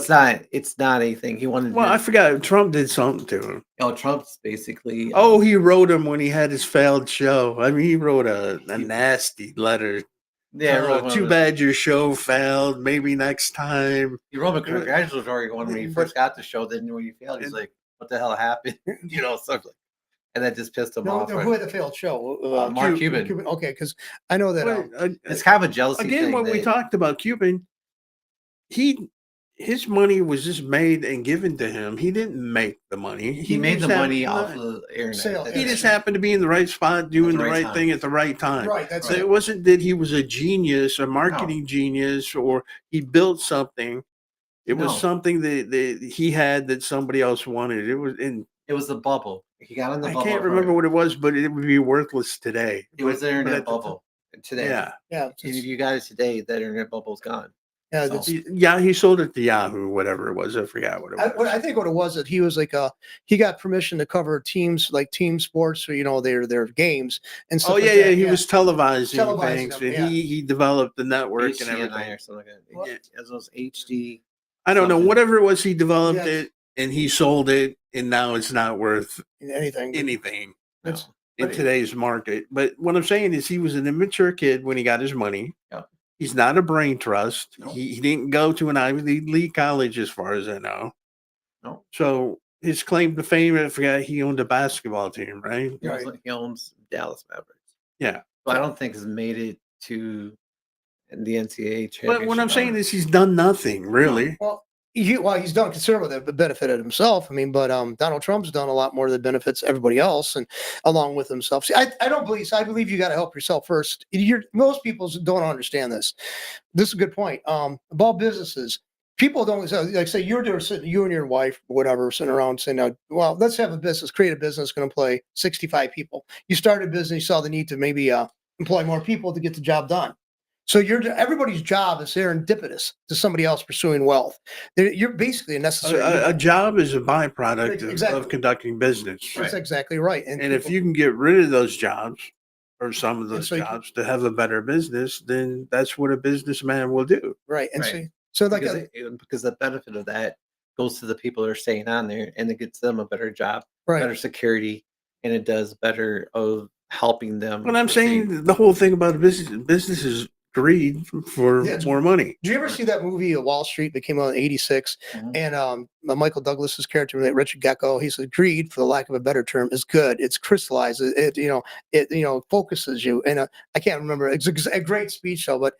it's not anything he wanted. Well, I forgot Trump did something to him. Trump's basically. Oh, he wrote him when he had his failed show. I mean, he wrote a nasty letter. Yeah, Too bad your show failed. Maybe next time. He wrote a congratulatory one when he first got the show. Then when he failed, he's like, "What the hell happened?" Something. And that just pissed him off. Who had the failed show? Mark Cuban. Okay, because I know that. It's kind of a jealousy again, thing. when we talked about Cuban, his money was just made and given to him. He didn't make the money. He made the money off of the internet. Sale. He just happened to be in the right spot, doing the right thing at the right time. Right. That's So it. it wasn't that he was a genius, a marketing genius, or he built something. It was something that he had that somebody else wanted. It was the bubble. He got in the bubble. I can't remember what it was, but it would be worthless today. It was the internet bubble today. Yeah. Yeah. If you got it today, that internet bubble's gone. Yeah, He sold it to Yahoo, whatever it was. I forgot what it was. I think what it was that he was like he got permission to cover teams like team sports, so their games and stuff. Oh yeah, yeah. He was televising things, them, and he developed the network HDNI and everything. or something like that. Yeah, as those HD. I don't know, something. whatever it was. He developed it, and he sold it, and now it's not worth anything. No. In today's market. But what I'm saying is, he was an immature kid when he got his money. Yeah. He's not a brain trust. No. He didn't go to an Ivy League college, as far as I know. No. So his claim to fame, I forgot he owned a basketball team, right? He owns Dallas Mavericks. Yeah. But I don't think he's made it to the NCAA championship. But what I'm saying is, he's done nothing, really. Well, he's done considerable that benefited himself. I mean, but Donald Trump's done a lot more that benefits everybody else, and along with himself. See, I don't believe. So I believe you got to help yourself first. Most people don't understand this. This is a good point. About businesses, people don't like say you're there sitting, you and your wife, whatever, sitting around saying, "Well, let's have a business, create a business, going to employ 65 people." You started a business, you saw the need to maybe employ more people to get the job done. So everybody's job is serendipitous to somebody else pursuing wealth. You're basically a necessary. A job is a byproduct Exactly. of conducting business. That's exactly right. And if you can get rid of those jobs, or some of those jobs, to have a better business, then that's what a businessman will do. Right. And Right. so like because the benefit of that goes to the people that are staying on there, and it gets them a better job, better security, and it does better of helping them. But I'm saying the whole thing about a business is greed for more money. Did you ever see that movie Wall Street that came out in '86? Mhm. And Michael Douglas's character, Richard Gecko, he said, "Greed, for the lack of a better term, is good. It's crystallized. It focuses you." And I can't remember. It's a great speech, though. But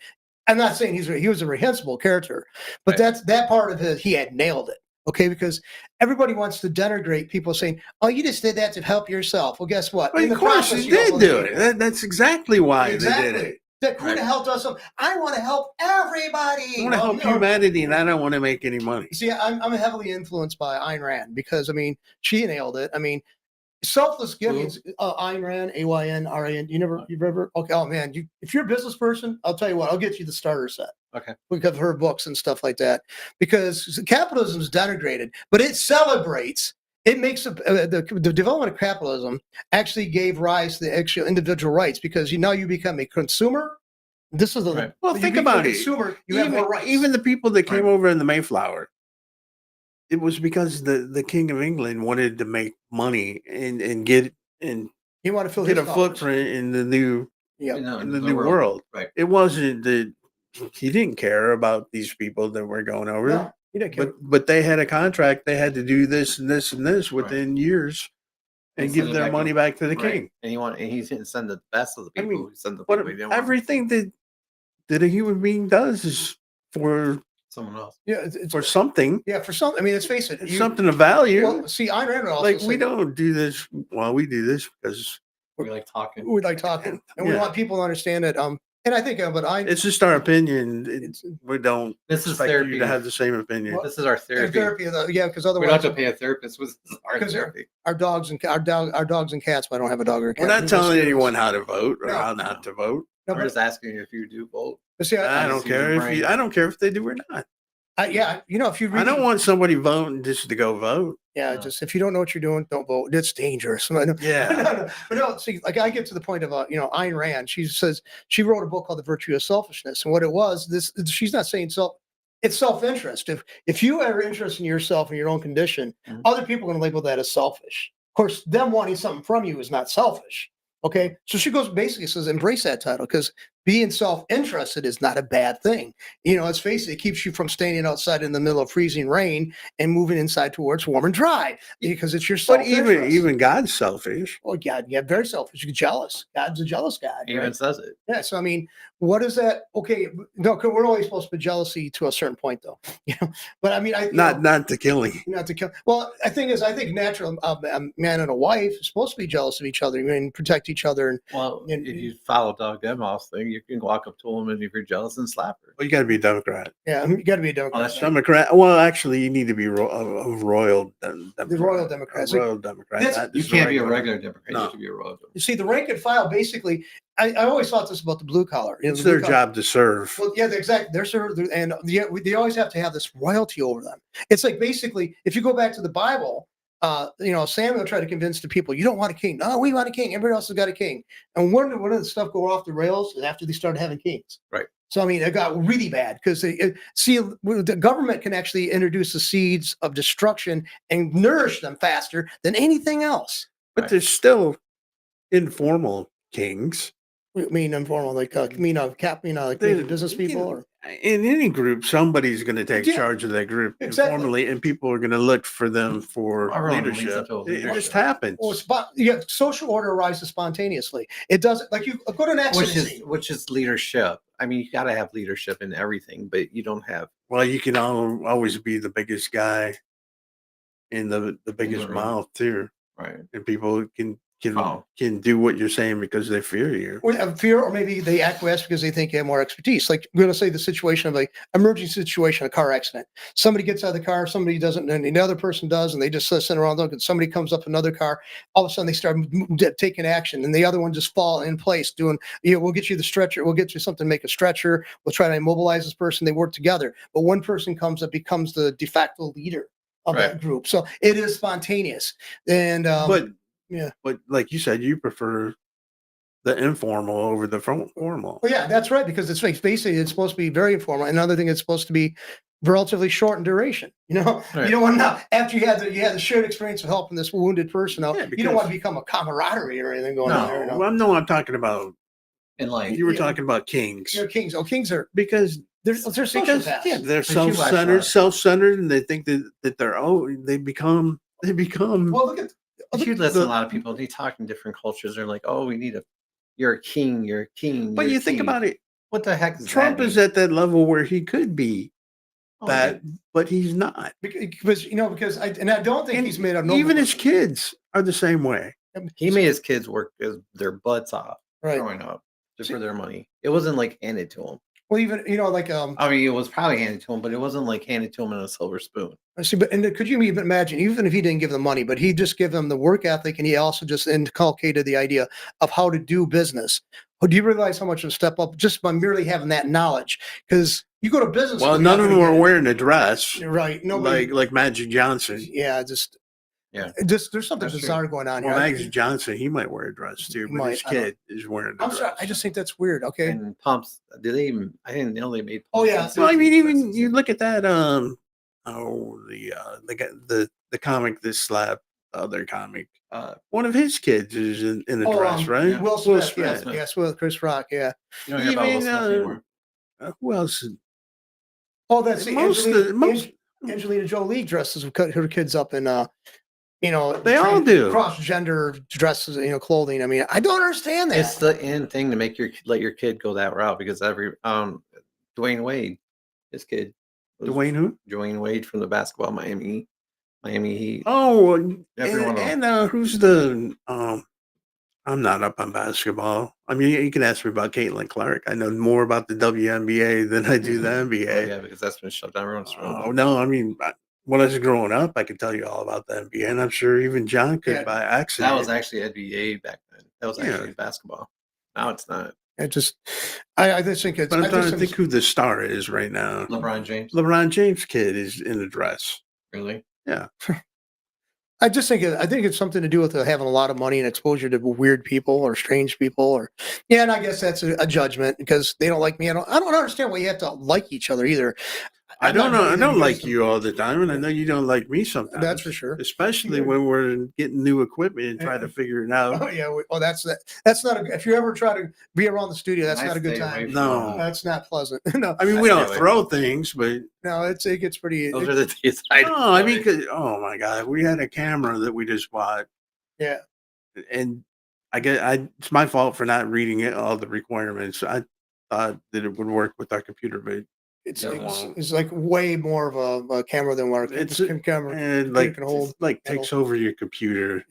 I'm not saying he was a reprehensible character, but that part of it, he had nailed it. Okay, because everybody wants to denigrate people saying, "Oh, you just did that to help yourself." Well, guess what? Well, of course, he did do it. That's exactly why they did it. That could have helped us. I want to help everybody. I want to help humanity, and I don't want to make any money. See, I'm heavily influenced by Ayn Rand because, I mean, she nailed it. I mean, selfless giving. Ayn Rand, AYNRAN. You've ever? Okay. Oh man, if you're a business person, I'll tell you what. I'll get you the starter set. Okay. Because of her books and stuff like that. Because capitalism is denigrated, but it celebrates. It makes the development of capitalism actually gave rise to the actual individual rights, because now you become a consumer. This is well, think about it. Consumer, you have more rights. Even the people that came over in the Mayflower, it was because the King of England wanted to make money and get he wanted to fill get his a footprint in the new in the new world. Right. It wasn't that he didn't care about these people that were going over. No. But they had a contract. They had to do this and this and this within years, and give their money back to the king. And he didn't send the best of the people. I mean, he sent the people he didn't want. everything that a human being does is for someone else. Yeah, it's for something. Yeah, for something. I mean, let's face it. It's something of value. Well, see, Ayn Rand also like we don't do this. Well, we do this because we like talking. We like talking, and we want people to understand it. And I think, it's just our opinion. We don't. This is expect therapy. you to have the same opinion. This is our therapy. Because otherwise we don't have to pay a therapist. This is our therapy. Our dogs and cats. But I don't have a dog or a cat. We're not telling anyone how to vote or how not to vote. I'm just asking you if you do vote. See, I don't care if they do or not. Yeah, if you I really, don't want somebody voting just to go vote. yeah, No. just if you don't know what you're doing, don't vote. It's dangerous. Yeah. But no, see, like I get to the point of Ayn Rand. She says she wrote a book called The Virtue of Selfishness, and what it was, she's not saying it's self-interest. If you are interested in yourself and your own condition, other people are going to label that as selfish. Of course, them wanting something from you is not selfish. Okay, so she basically says embrace that title, because being self-interested is not a bad thing. Let's face it keeps you from standing outside in the middle of freezing rain and moving inside towards warm and dry, because it's your But self-interest. even God's selfish. Oh, God, yeah, very selfish. You're jealous. God's a jealous God. He even says it. Yeah. So, I mean, what is that? Okay. No, 'cause we're always supposed to be jealousy to a certain point, though. But I mean, Not to killing. not to kill. Well, I think natural. A man and a wife are supposed to be jealous of each other and protect each other. Well, if you follow Doug Emhoff's thing, you can walk up to him and if you're jealous and slap her. Well, you got to be a Democrat. Yeah, you got to be a Democrat. that's true. Democrat. Well, actually, you need to be a royal Democrat. The royal Democrats. A royal Democrat. not You just can't be a regular Democrat. No. You have to be a royal Democrat. You see, the rank and file basically. I always thought this about the blue collar. It's their job to serve. Well, yeah, exactly. And they always have to have this royalty over them. It's like basically, if you go back to the Bible, Samuel tried to convince the people, you don't want a king. No, we want a king. Everybody else has got a king. And when did the stuff go off the rails? Is after they started having kings. Right. So, I mean, it got really bad because the government can actually introduce the seeds of destruction and nourish them faster than anything else. But there's still informal kings. I mean, informal, like the business people, or In any group, somebody's going to take charge of that group informally, and people are going to look for them for leadership. It just happens. Well, social order arises spontaneously. It doesn't, like, you go to an accident. Which is leadership. I mean, you got to have leadership in everything, but you don't have. Well, you can always be the biggest guy in the biggest mouth too, Right? And people can do what you're saying because they fear you. Or maybe they acquiesce because they think you have more expertise. Like, we're going to say the situation of an emergency situation, a car accident. Somebody gets out of the car, somebody doesn't, and the other person does, and they just sit around looking. Somebody comes up another car. All of a sudden, they start taking action, and the other one just fall in place, doing, we'll get you the stretcher. We'll get you something to make a stretcher. We'll try to immobilize this person. They work together. But one person comes up, becomes the de facto leader of that group. So it is spontaneous. And but like you said, you prefer the informal over the formal. Well, yeah, that's right, because it's basically it's supposed to be very informal. Another thing, it's supposed to be relatively short in duration. You don't want to, after you had the shared experience of helping this wounded person out, you don't want to become a camaraderie or anything going on there. No, I'm talking about in life. You were talking about kings. Kings. Oh, kings are because they're sociopaths. Yeah, they're self-centered, and they think that they become. Well, look at. If you listen to a lot of people, they talk in different cultures. They're like, "Oh, you're a king, But you think about it. What the heck? Trump is at that level where he could be that, but he's not. Because I don't think he's made a noble. Even his kids are the same way. He made his kids work their butts off growing up just for their money. It wasn't like handed to him. Well, even I mean, it was probably handed to him, but it wasn't like handed to him in a silver spoon. I see, but could you even imagine, even if he didn't give them money, but he just gave them the work ethic, and he also just inculcated the idea of how to do business. Do you realize how much of a step up just by merely having that knowledge? Because you go to business. Well, none of them are wearing a dress, right? Like Magic Johnson. Yeah, there's something bizarre going on here. Magic Johnson, he might wear a dress too, but his kid is wearing a dress. Sorry, I just think that's weird. Okay. And pumps, I didn't know they made pumps. Oh yeah. Well, I mean, even you look at that. The comic that slapped the other comic. One of his kids is in a dress, right? Yeah. Will Smith. Yes, Chris Rock. Yeah. You don't hear about Will Smith anymore. Who else? Oh, that's Angelina Jolie dresses her kids up in they all do cross-gender dresses, clothing. I mean, I don't understand that. It's the end thing to let your kid go that route, because Dwayne Wade, his kid. Dwayne who? Dwayne Wade from the basketball Miami Heat. Oh, and who's the I'm not up on basketball. I mean, you can ask me about Caitlin Clark. I know more about the WNBA than I do the NBA. Oh, yeah, because that's been shut down. Oh no, I mean, when I was growing up, I could tell you all about the NBA, and I'm sure even John could by accident. That was actually NBA back then. That was actually basketball. Now it's not. I just think it's. But I'm I trying just to think who the star is right now. LeBron James. LeBron James kid is in a dress. Really? Yeah. I just think I think it's something to do with having a lot of money and exposure to weird people or strange people, or and I guess that's a judgment because they don't like me. I don't understand why you have to like each other either. I don't know. I don't like you. you all the time, and I know you don't like me sometimes. That's for sure. Especially when we're getting new equipment and trying to figure it out. Oh yeah. That's that. That's not a. If you ever try to be around the studio, that's not a good time. No, that's not pleasant. No, I mean we don't throw things, but no, it gets pretty. Those are the days. No, I mean, oh my god, we had a camera that we just bought. Yeah, and it's my fault for not reading all the requirements. I thought that it would work with our computer, but it's like way more of a camera than what it's camera and can hold. Like takes over your computer.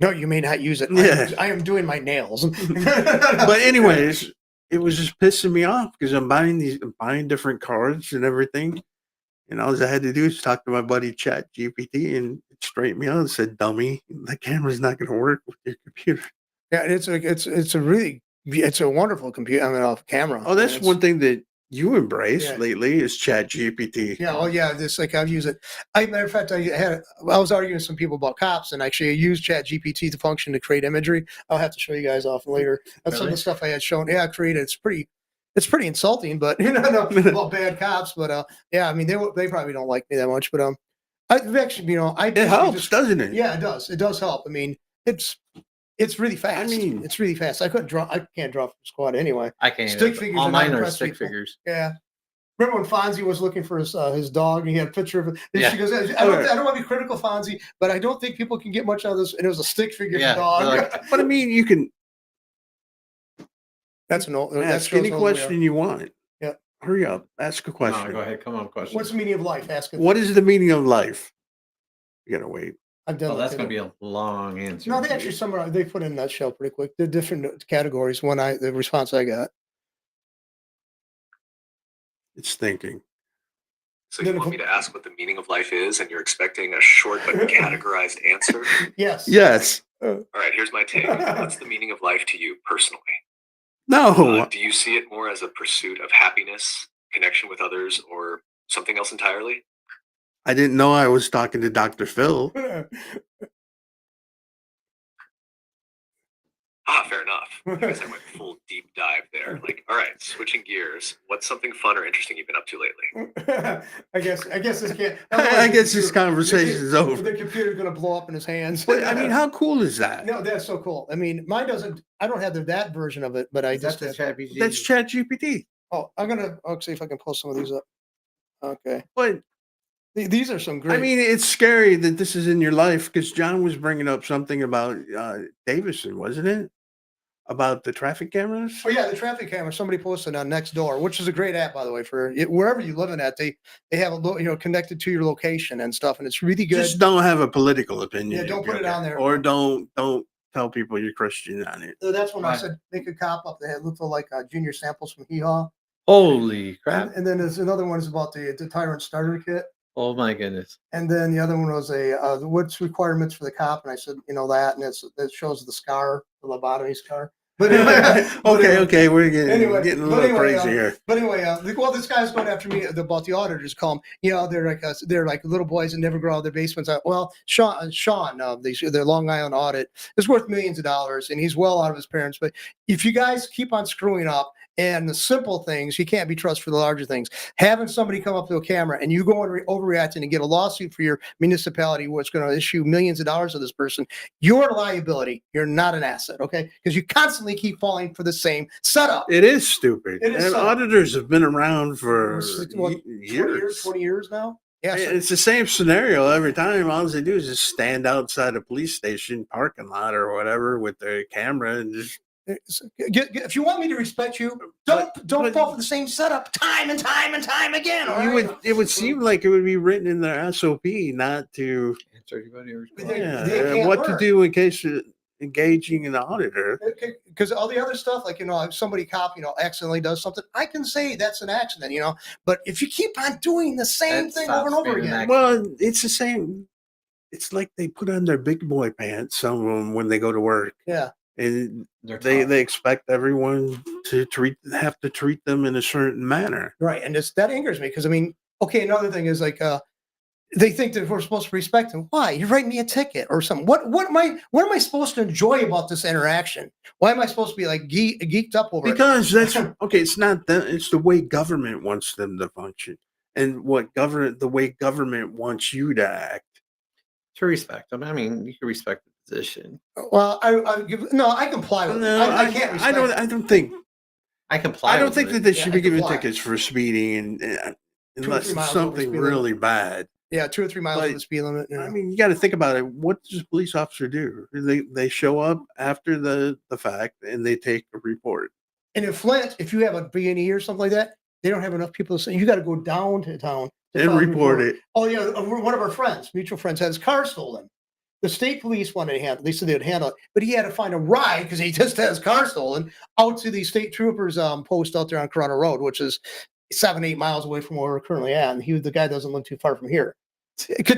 No, you may not use it. Yeah. I am doing my nails. But anyways, it was just pissing me off because I'm buying different cards and everything. And all I had to do is talk to my buddy Chat GPT and it straightened me out and said, "Dummy, the camera's not going to work with your computer." Yeah, it's a wonderful computer. I mean, camera. Oh, that's one thing that you embrace lately is Chat GPT. Yeah, oh yeah, this like I've used it. Matter of fact, I was arguing with some people about cops, and actually I used Chat GPT to function to create imagery. I'll have to show you guys off later. That's some of the stuff I had shown. Yeah, I created. It's pretty insulting, but about bad cops. But yeah, I mean they probably don't like me that much. But I've actually it helps, doesn't it? Yeah, it does. It does help. I mean it's really fast. I mean it's really fast. I can't draw from squad anyway. I can't. Stick figures. All mine are stick figures. Yeah. Remember when Fonzie was looking for his dog and he had a picture of it? And she goes, I don't want to be critical, Fonzie, but I don't think people can get much out of this. And it was a stick figure dog. But I mean, you can. That's an old. Ask any question you want. Yeah. Hurry up. Ask a question. No, go ahead. Come on, question. What's the meaning of life? Ask it. What is the meaning of life? You gotta wait. I've done. Oh, that's gonna be a long answer. No, they actually they put in a nutshell pretty quick. They're different categories. The response I got. It's thinking. So you want me to ask what the meaning of life is, and you're expecting a short but categorized answer? Yes. Yes. All right, here's my take. What's the meaning of life to you personally? No. Do you see it more as a pursuit of happiness, connection with others, or something else entirely? I didn't know I was talking to Dr. Phil. Fair enough. I guess I went full deep dive there. Like, all right, switching gears. What's something fun or interesting you've been up to lately? I guess this can't. I guess this conversation is over. The computer's gonna blow up in his hands. But I mean, how cool is that? No, that's so cool. I mean, mine doesn't. I don't have that version of it, but I just. That's ChatGPT. That's ChatGPT. Oh, I'll see if I can pull some of these up. Okay. But these are some great. I mean, it's scary that this is in your life because John was bringing up something about Davison, wasn't it? About the traffic cameras? Oh yeah, the traffic camera. Somebody posted on Nextdoor, which is a great app, by the way, for wherever you live in at. They have connected to your location and stuff, and it's really good. Just don't have a political opinion. Yeah, don't put it on there, or don't tell people you're Christian on it. So that's when I said they could cop up. They had looked like junior samples from Hee Haw. Holy crap! And then there's another one is about the Tyrant starter kit. Oh my goodness! And then the other one was what's requirements for the cop, and I said that, and it shows the scar, the lobotomy scar. But anyway, okay, we're getting a little crazy here. But anyway, this guy's going after me about the auditors. Call them, they're like little boys that never grow out of their basements. Well, Sean, their Long Island audit is worth millions of dollars, and he's well out of his parents. But if you guys keep on screwing up, and the simple things, you can't be trusted for the larger things. Having somebody come up to a camera and you go and overreacting and get a lawsuit for your municipality where it's going to issue millions of dollars to this person, you're a liability. You're not an asset, okay? Because you constantly keep falling for the same setup. It is stupid. And auditors have been around for years. 20 years now? Yeah, it's the same scenario every time. All they do is just stand outside a police station parking lot or whatever with their camera and just. If you want me to respect you, don't fall for the same setup time and time and time again. It would seem like it would be written in their SOP not to answer anybody. What to do in case you're engaging an auditor. Because all the other stuff, like if somebody accidentally does something, I can say that's an accident, But if you keep on doing the same thing over and over again, well, it's the same. It's like they put on their big boy pants. Some of them when they go to work. Yeah. and They're they tough. they expect everyone to have to treat them in a certain manner. Right. And that angers me because I mean, okay, another thing is like they think that we're supposed to respect them. Why? You're writing me a ticket or something. What am I supposed to enjoy about this interaction? Why am I supposed to be like geeked up over it? Because that's okay. It's not that. It's the way government wants them to function, and the way government wants you to act. To respect them. I mean, you can respect the position. Well, I comply with it. No, I can't respect it. I don't think. I comply. I don't with think it. that they Yeah, should I be given comply. tickets for speeding, unless 3 it's miles over something speed really bad. Yeah, 2 or 3 miles But, of the speed limit. I mean, you got to think about it. What does a police officer do? They show up after the fact and they take a report. And in Flint, if you have a B&E or something like that, they don't have enough people to say you got to go down to town to And file a report it. Oh yeah, one of our friends, mutual friends, had his car stolen. The state police wanted to handle. They said they would handle it, but he had to find a ride because he just had his car stolen out to the state troopers post out there on Corona Road, which is 7-8 miles away from where we're currently at. And the guy doesn't live too far from here.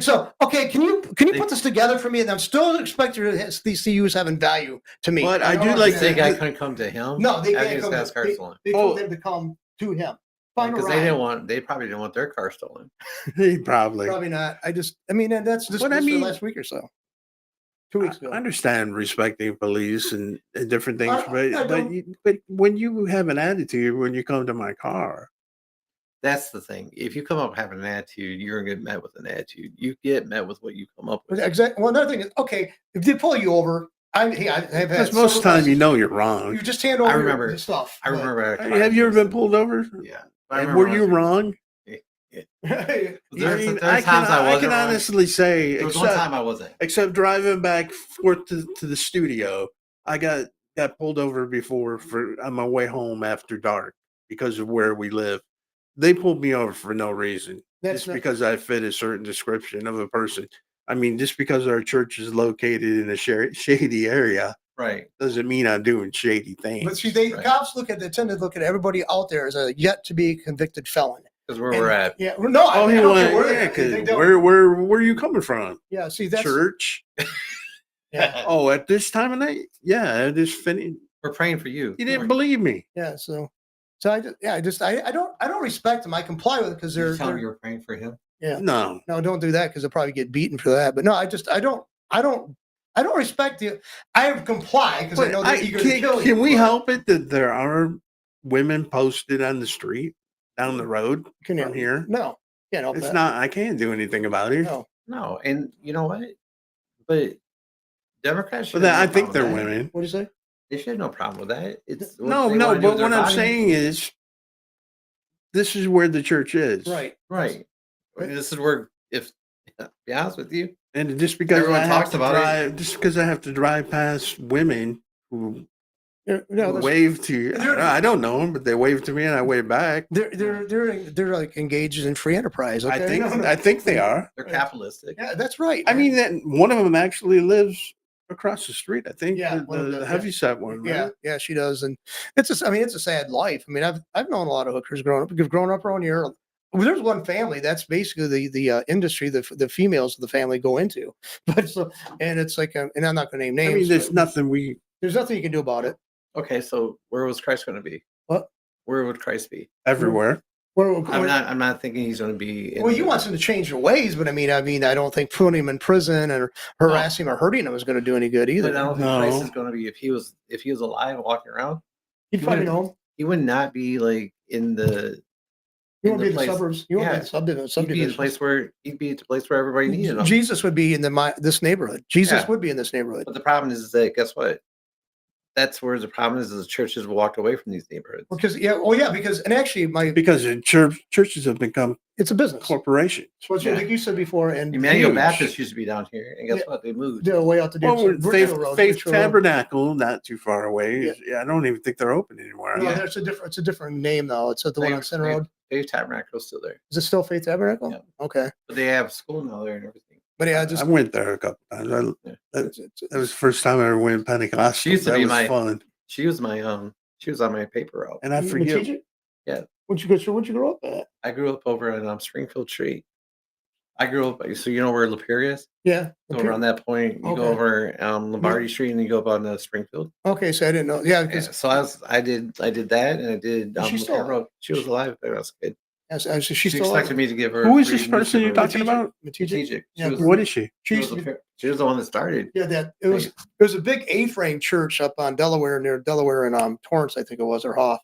So okay, can you put this together for me? And I'm still expecting these CUs having value to me. But I do don't like The understand. guy couldn't come to him. No, they after can't his come. guy's car stolen. They told him to come to him. Find a Because ride. they probably didn't want their car stolen. Probably. Probably not. I mean, and that's just But I this for mean- last week or so. 2 weeks ago. I understand respecting police and different things, I don't- but when you have an attitude when you come to my car, That's the thing. If you come up having an attitude, you're gonna get met with an attitude. You get met with what you come up with. Exactly. Well, another thing is, okay, if they pull you over, I have had because most of the time you know you're wrong. you just hand over remember- your stuff. I remember. Have you ever been pulled over? Yeah. I And remember were when I you was- wrong? There's I times I wasn't can wrong. honestly say, There was one time I wasn't. except driving back forth to the studio, I got pulled over before on my way home after dark because of where we live. They pulled me over for no reason, That's just not- because I fit a certain description of a person. I mean, just because our church is located in a shady area Right. doesn't mean I'm doing shady things. But see, Right. cops they tend to look at everybody out there as a yet to be convicted felon. Because where And- we're at. Yeah. Well, no, Oh, I he don't care went, where yeah, they're at. They 'cause don't- where are you coming from? Yeah. See, that's Church? yeah. Oh, at this time of night? Yeah, I just finished. We're praying for you. You didn't believe me. Yeah. So I don't respect them. I comply with it because You're they're telling me you were praying for him. yeah. No. No, don't do that because they'll probably get beaten for that. But no, I don't respect you. I comply because I But know they're eager to kill you. can we but- help it that there are women posted on the street down the road Can you from here? No, can't help It's that. not. I can't do anything about it. No. No, and you know what? But Democrats. But should then have I no think problem they're with that. women. What do you say? They should have no problem with that. It's what No, they no. wanna do But with their what I'm body. saying is, this is where the church is, Right. Right. I mean, this is where, if to be honest with you, And just because Everyone I have talks to about it. drive, just because I have to drive past women who No, that's- wave to, They're- I don't know them, but they wave to me and I wave back. they're like engaged in free enterprise. Okay? I think they are. they're Right. capitalistic. Yeah, that's right. I man. mean, that one of them actually lives across the street. I think Yeah, one of the them, yeah. heavyset one. Yeah, Right? yeah, she does, and it's a sad life. I mean, I've known a lot of hookers growing up. Because growing up around here, well, there's one family that's basically the industry the females of the family go into. But so, and it's like, and I'm not going to name names. I mean, there's but nothing there's nothing you can do about it. Okay, so where was Christ going to be? What? Where would Christ be? everywhere. I'm not thinking he's going to be. Well, you want him to change their ways, but I mean, I don't think putting him in prison or harassing him or hurting him is going to do any good But I either. don't think No. Christ is going to be if he was alive walking around. He'd probably know him. He would not be like in the. You in won't be in the place- suburbs. You won't be yeah, in the He'd be in the place where everybody needed him. Jesus would be in this neighborhood. Jesus Yeah. would be in this neighborhood. But the problem is that guess what? That's where the problem is the churches have walked away from these neighborhoods. Because and actually Because the churches have become it's a business. corporations. Well, like you said before, and Emmanuel huge. Baptist used to be down here, and guess Yeah. what? They moved. they're way out the Well, ditch. Faith, Road, Faith Ridgeville Road. Tabernacle, not too far away. Yeah. Yeah, I don't even think they're open anymore. No, Yeah. there's it's a different name though. It's at the one on Center Road. Faith Tabernacle is still there, Is it still Faith Tabernacle? Yeah. Okay, but they have school now there and everything. but yeah, I just went there a couple times. That was the first time I ever went Pentecostal. She used to that be was my- fun. She was on my paper route. And I you forget. teach it? Yeah. Where'd you grow up at? I grew up over on Springfield Street. I grew up. So you know where Lapeer is? Yeah. Go around that point. You go Okay. over Lombardy Street, and you go up on Springfield. Okay, so I didn't know. Yeah, Yeah, because so I did that, and I did Is she Lapeer still Road. She was alive, but I was a kid. she's She still expected me to give her. Who is free this person you're newspaper. talking about? Strategic. She Yeah, was. What is she? She She used was, to be, she was the one that started. yeah, that it was a big A-frame church up on Delaware, near Delaware and Torrance, I think it was, or Hoff.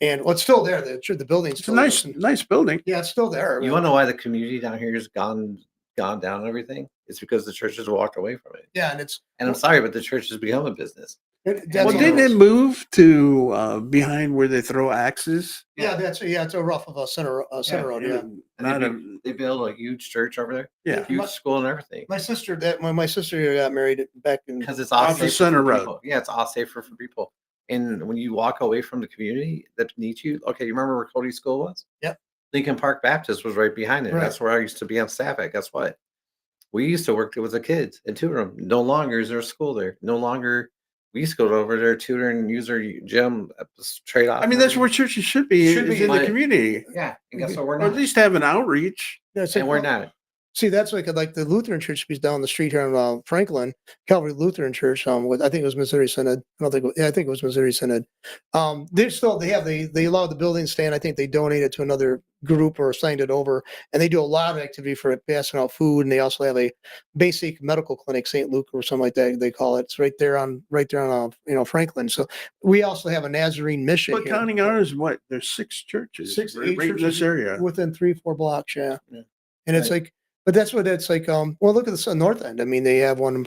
And what's still there, the building's It's a still nice building. yeah, it's still there. You want to know why the community down here has gone down and everything? It's because the church has walked away from it. Yeah, and it's And I'm sorry, but the church has become a business. that's Well, Well, all didn't it it is. move to behind where they throw axes? Yeah, it's a rough of a center road. Yeah. And Not they built a huge church over there, yeah. huge school and everything. My sister when my sister got married back in Because it's all Off the safer center for road. people. Yeah, it's all safer for people. And when you walk away from the community that needs you, okay, you remember where Cody's school was? Yep. Lincoln Park Baptist was right behind it. Right. That's where I used to be on staff at. Guess what? We used to work there with the kids and tutor them. No longer is there a school there. No longer. We used to go over there, tutor and use their gym, trade off. I mean, that's where churches should be. Should is be, in the but- community, Yeah, and guess what? We're or at not. least have an outreach. Yeah, it's And we're well, not. See, that's like the Lutheran church is down the street here in Franklin, Calvary Lutheran Church. With I think it was Missouri Synod. I don't think. I think it was Missouri Synod. They allowed the building to stand. I think they donated to another group or signed it over, and they do a lot of activity for passing out food. And they also have a basic medical clinic, St. Luke or something like that. They call it. It's right there on Franklin. So we also have a Nazarene mission But here. counting ours, what? There's 6 churches Six, right, 8 right in churches this area. within 3-4 blocks. Yeah. Yeah. And it's like, but that's what it's like. Well, look at the north end. I mean, they have one.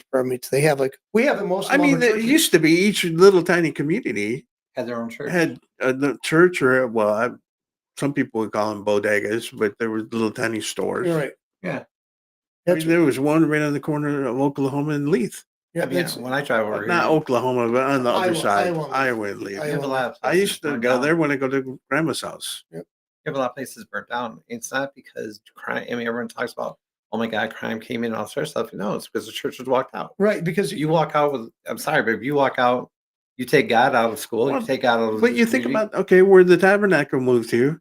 They have we have the most. I mean, amount of it churches. used to be each little tiny community Had their own church. had the church, or some people would call them bodegas, but there were little tiny stores. You're right. Yeah. I That's mean, there was one right on the corner of Oklahoma and Leith. yeah. I mean, That's, when I drive over here, Not Oklahoma, but on the other Iowa- side, Iowa and Leith. Iowa and Leith. you have a lot of I places used to burnt go down. there when I go to grandma's house. You have a lot of places burnt down. It's not because crime. I mean, everyone talks about, oh my God, crime came in and all sorts of stuff. No, it's because the church was walked out. right, because You walk out with, I'm sorry, but if you walk out, you take God out of school, Well, you take God out of But the you think community. about, okay, where the tabernacle moved to,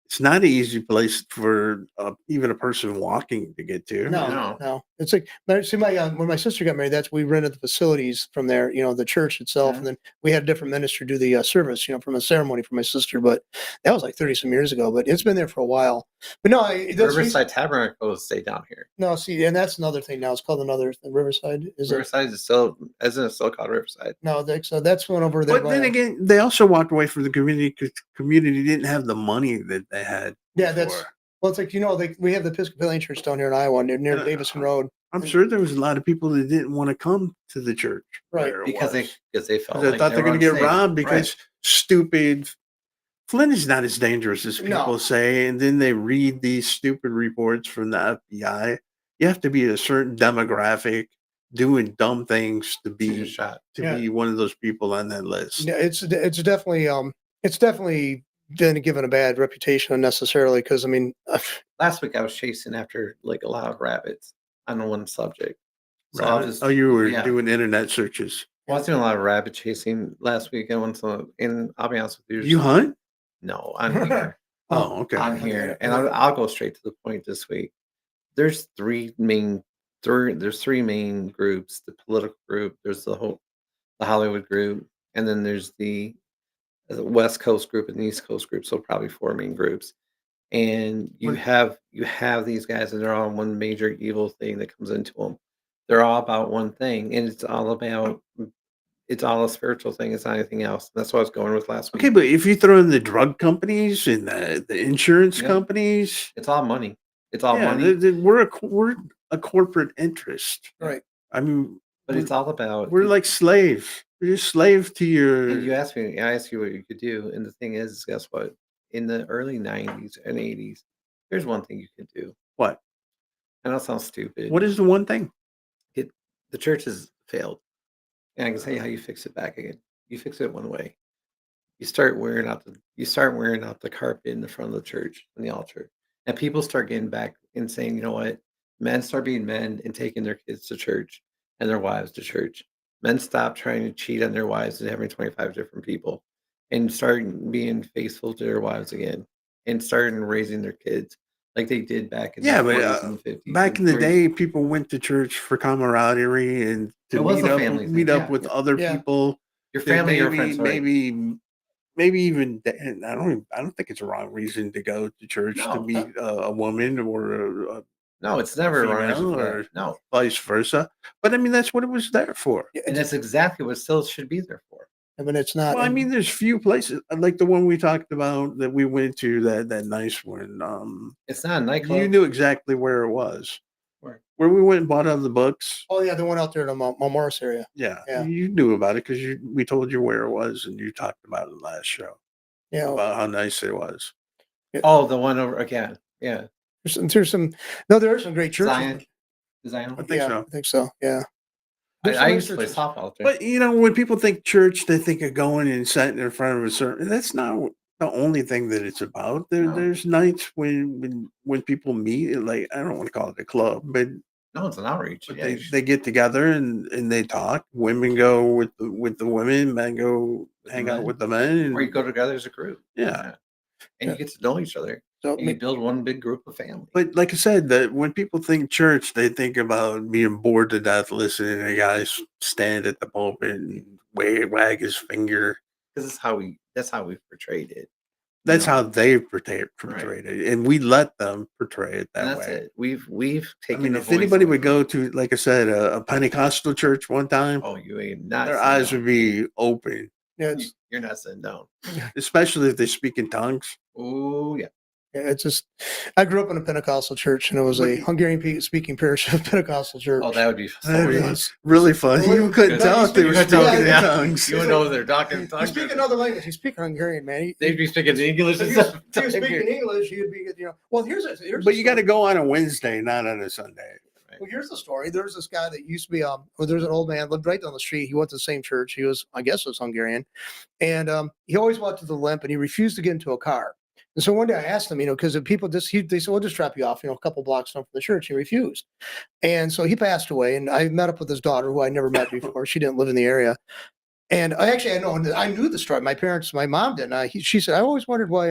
it's not an easy place for even a person walking to get to. No. no. It's like see when my sister got married, we rented the facilities from there. The church itself, Yeah. and then we had a different minister do the service. From a ceremony for my sister, but that was like 30 some years ago. But it's been there for a while. But no, Riverside Tabernacle will stay down here. No, see, and that's another thing now. It's called another thing. Riverside. Is it? Riverside is still, isn't it still called Riverside? No, that's one over there. But then again, they also walked away from the community because the community didn't have the money that they had. Yeah, that's before. well. It's like we have the Episcopalian church down here in Iowa, near Yeah. Davison Road. I'm sure there was a lot of people that didn't want to come to the church. Right. where it Because they was. felt 'Cause they like thought they're going to get unsafe. robbed because stupid. Flint is not as dangerous as people No. say, and then they read these stupid reports from the FBI. You have to be a certain demographic, doing dumb things to Shoot be a shot. be one of those people on that list. Yeah, it's definitely been given a bad reputation unnecessarily because I mean, Last week I was chasing after like a lot of rabbits on one subject. So I'll Rabbit- just, oh, you were yeah. doing internet searches. Well, I was doing a lot of rabbit chasing last week. I went to, and I'll be honest with you. You hunt? No, on here. Oh, okay. On here. And I'll go straight to the point this week. There's three main groups: the political group, there's the Hollywood group, and then there's the West Coast group and the East Coast group. So probably 4 main groups. And you What- have these guys, and they're all one major evil thing that comes into them. They're all about one thing, and it's all a spiritual thing. It's not anything else. That's what I was going with last week. Okay, but if you throw in the drug companies and the insurance Yeah. companies, It's all money. It's all yeah, money. we're a corporate interest. Right. I mean, But it's all about we're like slaves. We're just slave to your. and I asked you what you could do, and the thing is, guess what? In the early '90s and '80s, here's one thing you could do. What? I know it sounds stupid. What is the one thing? The church has failed, and I can tell you how you fix it back again. You fix it one way. You start wearing out the carpet in the front of the church and the altar, and people start getting back and saying, you know what? Men start being men and taking their kids to church and their wives to church. Men stop trying to cheat on their wives and having 25 different people, and start being faithful to their wives again, and starting raising their kids like they did back in Yeah, the but 40s and 50s. back and in the 30s. day, people went to church for camaraderie and to It was meet a up, family thing, meet up yeah. with other Yeah. people. Your that family, your maybe, friends, right? maybe even. I don't think it's a wrong reason to go to church to No, meet a woman or a no, it's never a wrong reason female for or that. No, vice versa. But I mean, that's what it was there for. Yeah, and that's exactly what still should be there for. I mean, it's not. Well, I mean, there's few places like the one we talked about that we went to, that nice one. It's not a You nightclub. knew exactly where it was. Where? Where we went and bought all the books. oh yeah, the one out there in the Morris area. Yeah, Yeah. you knew about it because we told you where it was and you talked about it last show Yeah, about how nice it was. Oh, the one over again. Yeah, there's some. No, there are some great churches. Zion. Zion. I think yeah, so. I think so. Yeah. I, There's some I nice used to play churches. softball there. But you know, when people think church, they think of going and sitting in front of a certain. That's not the only thing that it's about. No. There's nights when people meet. Like, I don't want to call it a club, but No, it's an outreach. But Yeah, you should- they get together and they talk. Women go with the women, men go With the hang out men. with the men. or you And, go together as a group. yeah. And Yeah. you get to know each other. So And you build one big group of family. But like I said, that when people think church, they think about being bored to death listening to guys stand at the pulpit and wag his finger. Because that's how we portrayed it. That's know? how they portrayed it, and we let them portray it And that that's way. it. We've I taken. mean, the if voice anybody away would from go it. to, like I said, a Pentecostal church one time, Oh, you ain't not. their sitting eyes down. would be open, yeah, You're not sitting down. especially if they speak in tongues. Oh yeah. it's just. I grew up in a Pentecostal church, and it was a Hungarian speaking parish of Pentecostal church. Oh, that would be so That'd be fun. really fun. You couldn't Good. tell if they You were couldn't speaking tell, in yeah. tongues. You would know they're talking. You speak another language. You speak Hungarian, man. They'd be speaking English. If and you stuff. was speaking English, you'd be, Well, here's But you got to go on a Wednesday, not on a Sunday. Well, here's the story. There's this guy that used to be well, there's an old man lived right down the street. He went to the same church. He was, I guess, was Hungarian, and he always walked to the limp, and he refused to get into a car. And so one day I asked him, because the people they said, we'll just drop you off, a couple blocks from the church. He refused, and so he passed away. And I met up with his daughter, who I never met before. She didn't live in the area, and I knew the story. My mom didn't. She said, I always wondered why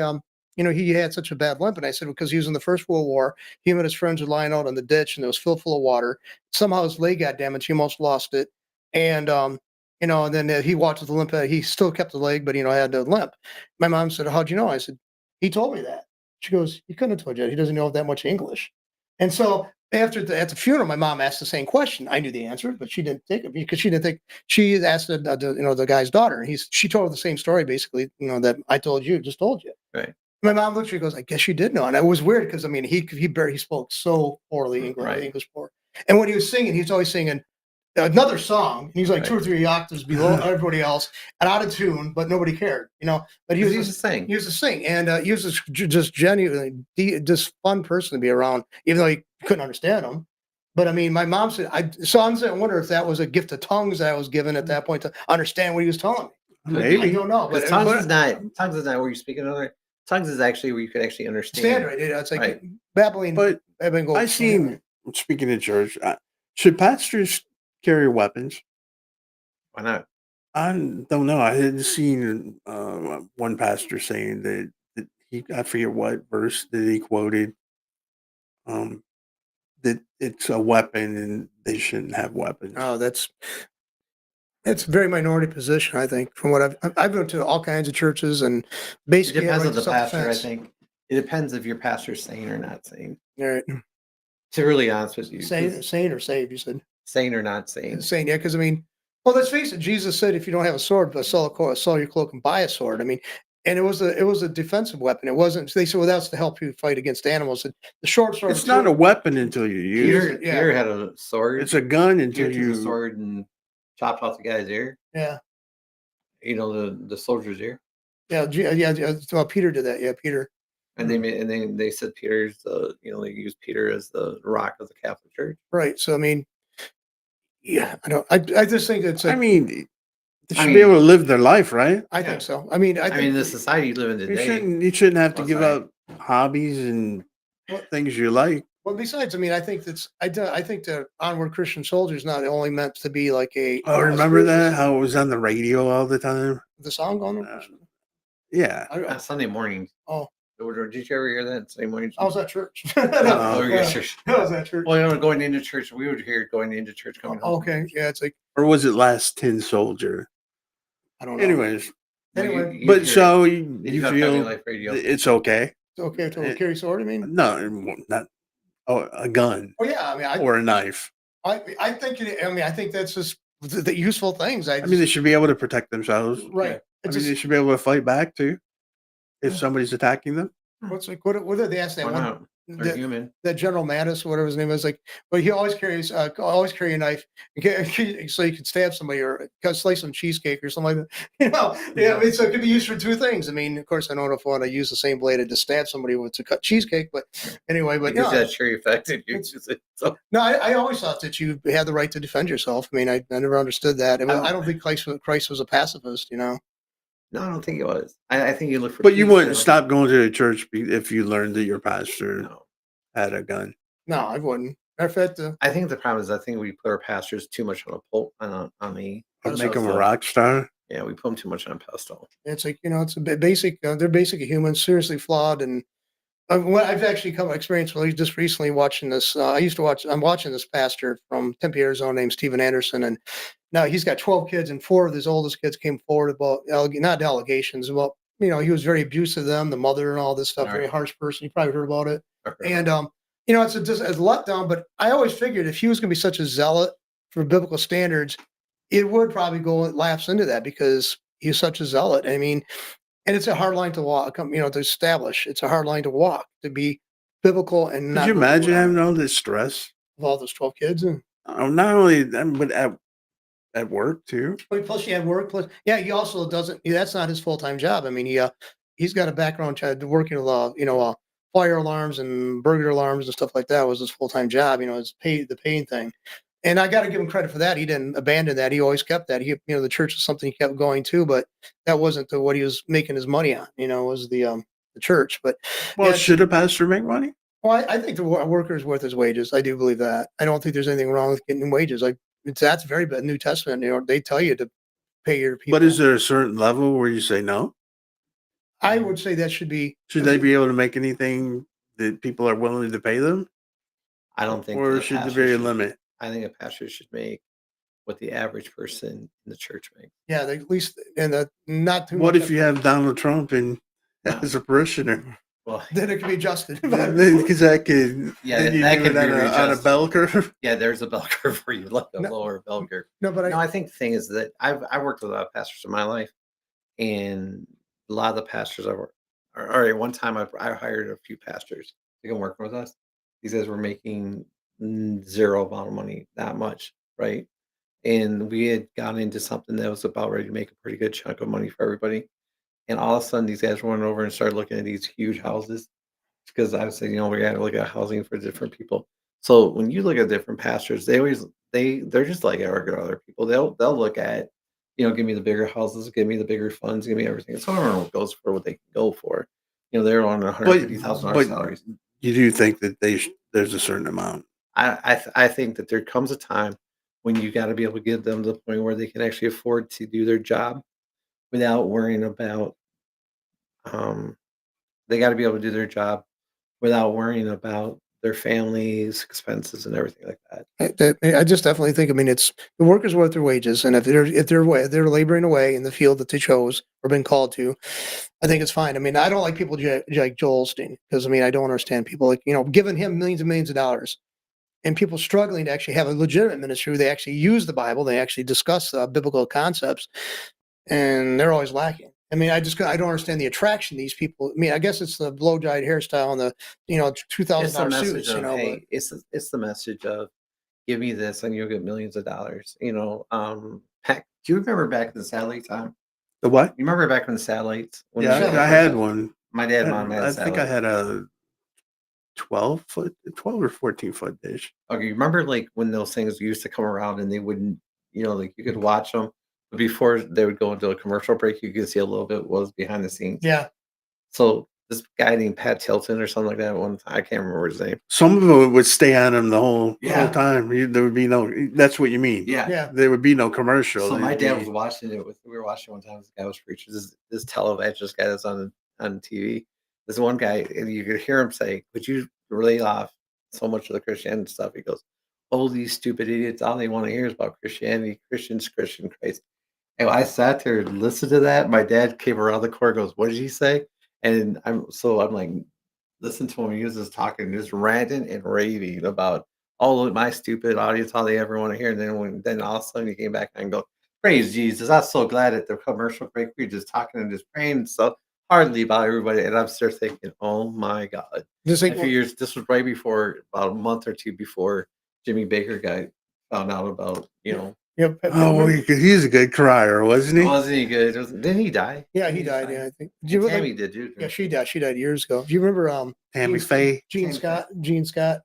he had such a bad limp. And I said, because he was in the First World War. Him and his friends were lying out on the ditch, and it was filled full of water. Somehow his leg got damaged. He almost lost it. And, and then he walked with the limp. He still kept the leg, but, had the limp. My mom said, how'd you know? I said, he told me that. She goes, he couldn't have told you that. He doesn't know that much English. And so at the funeral, my mom asked the same question. I knew the answer, but she didn't take it because she didn't think. She asked the guy's daughter, and she told her the same story, basically, that I told you, just told you. Right. My mom looked at me and goes, I guess you did know. And it was weird because, he spoke so poorly English, Right. English poor. And when he was singing, he was always singing another song. He's like 2 or 3 octaves below everybody else and out of tune, but nobody cared, But he was He used to sing. and he was just genuinely just fun person to be around, even though you couldn't understand him. But my mom said, I wonder if that was a gift of tongues that I was given at that point to understand what he was telling me. Maybe. I don't know, but Because tongues is not where you speak another. Tongues is actually where you could actually understand. standard. It's like Right. babbling. But babbling I seen, speaking of church, should pastors carry weapons? Why not? I don't know. I hadn't seen one pastor saying that I forget what verse that he quoted, that it's a weapon and they shouldn't have weapons. Oh, that's a very minority position, I think. From what I've been to all kinds of churches, and It basically depends on everybody's the pastor. I self-defense. think it depends if your pastor's sane or not sane. All right. To really honest with you, Sane or saved, you said. sane or not sane. Sane, yeah, because well, let's face it. Jesus said, if you don't have a sword, but sell your cloak and buy a sword. And it was a defensive weapon. It wasn't. They said, well, that's to help you fight against animals. And the short sword. It's not a weapon until you use it. Peter had a sword. It's a gun Peter until took you. a sword and chopped off the guy's ear. Yeah. The soldier's ear. Yeah. Well, Peter did that. Yeah, Peter. And they said Peter's they used Peter as the rock of the Catholic Church. Right. So yeah, I don't. I just think it's. They should be able to live their life, right? I think so. I think the society you live in today. You shouldn't have to Well, give sorry. up hobbies and Well- things you like. Well, besides, I think I think the onward Christian soldier is not only meant to be like a. Oh, remember that? How it was on the radio all the time? The song on Yeah. I, Sunday mornings. oh, Did you ever hear that same way? I was at church. Oh, you're Yeah, at church. I was at church. Well, you know, going into church, we would hear going into church coming home. Okay, yeah, it's like Or was it Last Tin Soldier? I don't know. Anyways, Anyway, you but hear so it. you You got Family feel Life Radio. it's okay. it's okay to carry sword. I mean, No, not a gun oh yeah, I mean, or a knife. I think I think that's just the useful things. I mean, they should be able to protect themselves. right. I It's mean, they just, should be able to fight back too if Yeah. somebody's attacking them. what's like what did they ask that Why one? not? They're That, human. that General Mattis, whatever his name is, like, but he always carries, always carry a knife so you can stab somebody or slice some cheesecake or something like that. Yeah. I mean, so it could be used for two things. I mean, of course, I don't know if I want to use the same blade to stab somebody with to cut cheesecake, but anyway, but Because no, that cherry effect, and you it's- use it. So no, I always thought that you had the right to defend yourself. I mean, I never understood that. I don't think Christ was a pacifist, no, I don't think it was. I think you look for. But you peace, wouldn't stop going to the church if you learned that your pastor No, had a gun. No, I wouldn't. Matter of fact, I think the problem is I think we put our pastors too much on a pole on the. Or That's make them a pedestal. rock star. Yeah, we put them too much on a pedestal. it's like, it's a basic, they're basic humans, seriously flawed. And what I've actually come experience really just recently watching this. I'm watching this pastor from Tempe, Arizona, named Stephen Anderson. And now he's got 12 kids, and 4 of his oldest kids came forward about, not allegations, about, he was very abusive to them, the mother and all this stuff, very Right. harsh person. You probably heard about it. And, it's just a letdown, but I always figured if he was going to be such a zealot for biblical standards, it would probably lapse into that because he's such a zealot. I mean, and it's a hard line to walk, to establish. It's a hard line to walk, to be biblical and Could not you go imagine around having all this stress? with all those 12 kids. And Not only them, but at work too. plus he had work. Plus, yeah, he also doesn't, that's not his full-time job. I mean, he's got a background working with, fire alarms and burglar alarms and stuff like that was his full-time job, the paying thing. And I got to give him credit for that. He didn't abandon that. He always kept that. The church is something he kept going to, but that wasn't what he was making his money on, was the church. But Well, yeah, should a pastor make money? well, I think the worker is worth his wages. I do believe that. I don't think there's anything wrong with getting wages. That's very bad. New Testament, they tell you to pay your people. But is there a certain level where you say no? I would say that should be. Should they be able to make anything that people are willing to pay them? I don't think. Or the should there pastor be a should- limit? I think a pastor should make what the average person in the church makes. Yeah, at least, and not too What much. if you have Donald Trump and Yeah. as a parishioner? Well, Then it can be adjusted. Because that could, Yeah, then you that do could it be on a readjusted. bell curve. yeah, there's a bell curve for you, like a No. lower bell curve. No, but No, I think the thing is that I've worked with a lot of pastors in my life, and a lot of the pastors all right. One time I hired a few pastors to come work with us. These guys were making zero amount of money, not much, right? And we had gotten into something that was about ready to make a pretty good chunk of money for everybody. And all of a sudden, these guys went over and started looking at these huge houses because I said, we got to look at housing for different people. So when you look at different pastors, they're just like other people. They'll look at, give me the bigger houses, give me the bigger funds, give me everything. So everyone goes for what they can go for. They're on $150,000 but salaries. You do think that there's a certain amount. I think that there comes a time when you got to be able to get them to the point where they can actually afford to do their job without worrying about. They got to be able to do their job without worrying about their families' expenses and everything like that. I just definitely think. I mean, it's the workers worth their wages, and if they're laboring away in the field that they chose or been called to, I think it's fine. I mean, I don't like people like Joel Osteen because I don't understand people like giving him millions and millions of dollars, and people struggling to actually have a legitimate ministry where they actually use the Bible, they actually discuss biblical concepts, and they're always lacking. I mean, I don't understand the attraction these people. I mean, I guess it's the blow-dried hairstyle and the $2,000 suits. Hey, it's the message of give me this and you'll get millions of dollars. Heck, do you remember back in the satellite time? The what? You remember back when the satellites? When Yeah, the I had one. My dad and mom had. I think I had a 12 or 14-foot dish. Okay, you remember like when those things used to come around and they wouldn't, like you could watch them, but before they would go into a commercial break, you could see a little bit what was behind the scenes. Yeah. So this guy named Pat Tilton or something like that. One time, I can't remember his name. Some of them would stay on him the whole time. There would be no. That's what you mean. Yeah. There would be no commercial. So my dad was watching it we were watching one time. This guy was preaching. This televangelist guy that's on TV, This one guy, and you could hear him say, "Would you relay off so much of the Christianity stuff?" He goes, "Oh, these stupid idiots! All they want to hear is about Christianity, Christians, Christian, Christ." And I sat there and listened to that. My dad came around the corner, goes, "What did he say?" And I'm like, listen to him. He was just talking, just ranting and raving about all of my stupid audience, all they ever want to hear. And then all of a sudden he came back and go, "Praise Jesus! I'm so glad at the commercial break we were just talking and just praying so hardly about everybody." And I'm still thinking, "Oh my God!" Just A like, few years. This was right before, about a month or two before Jimmy Baker got found out about, Oh, he's a good crier, wasn't he? wasn't he good? Didn't he die? yeah, Didn't he died. die? Yeah, I think. And You Tammy like, did too. yeah, she died. She died years ago. Do you remember Tammy Gene- Faye. Gene Tammy Scott? Gene Scott.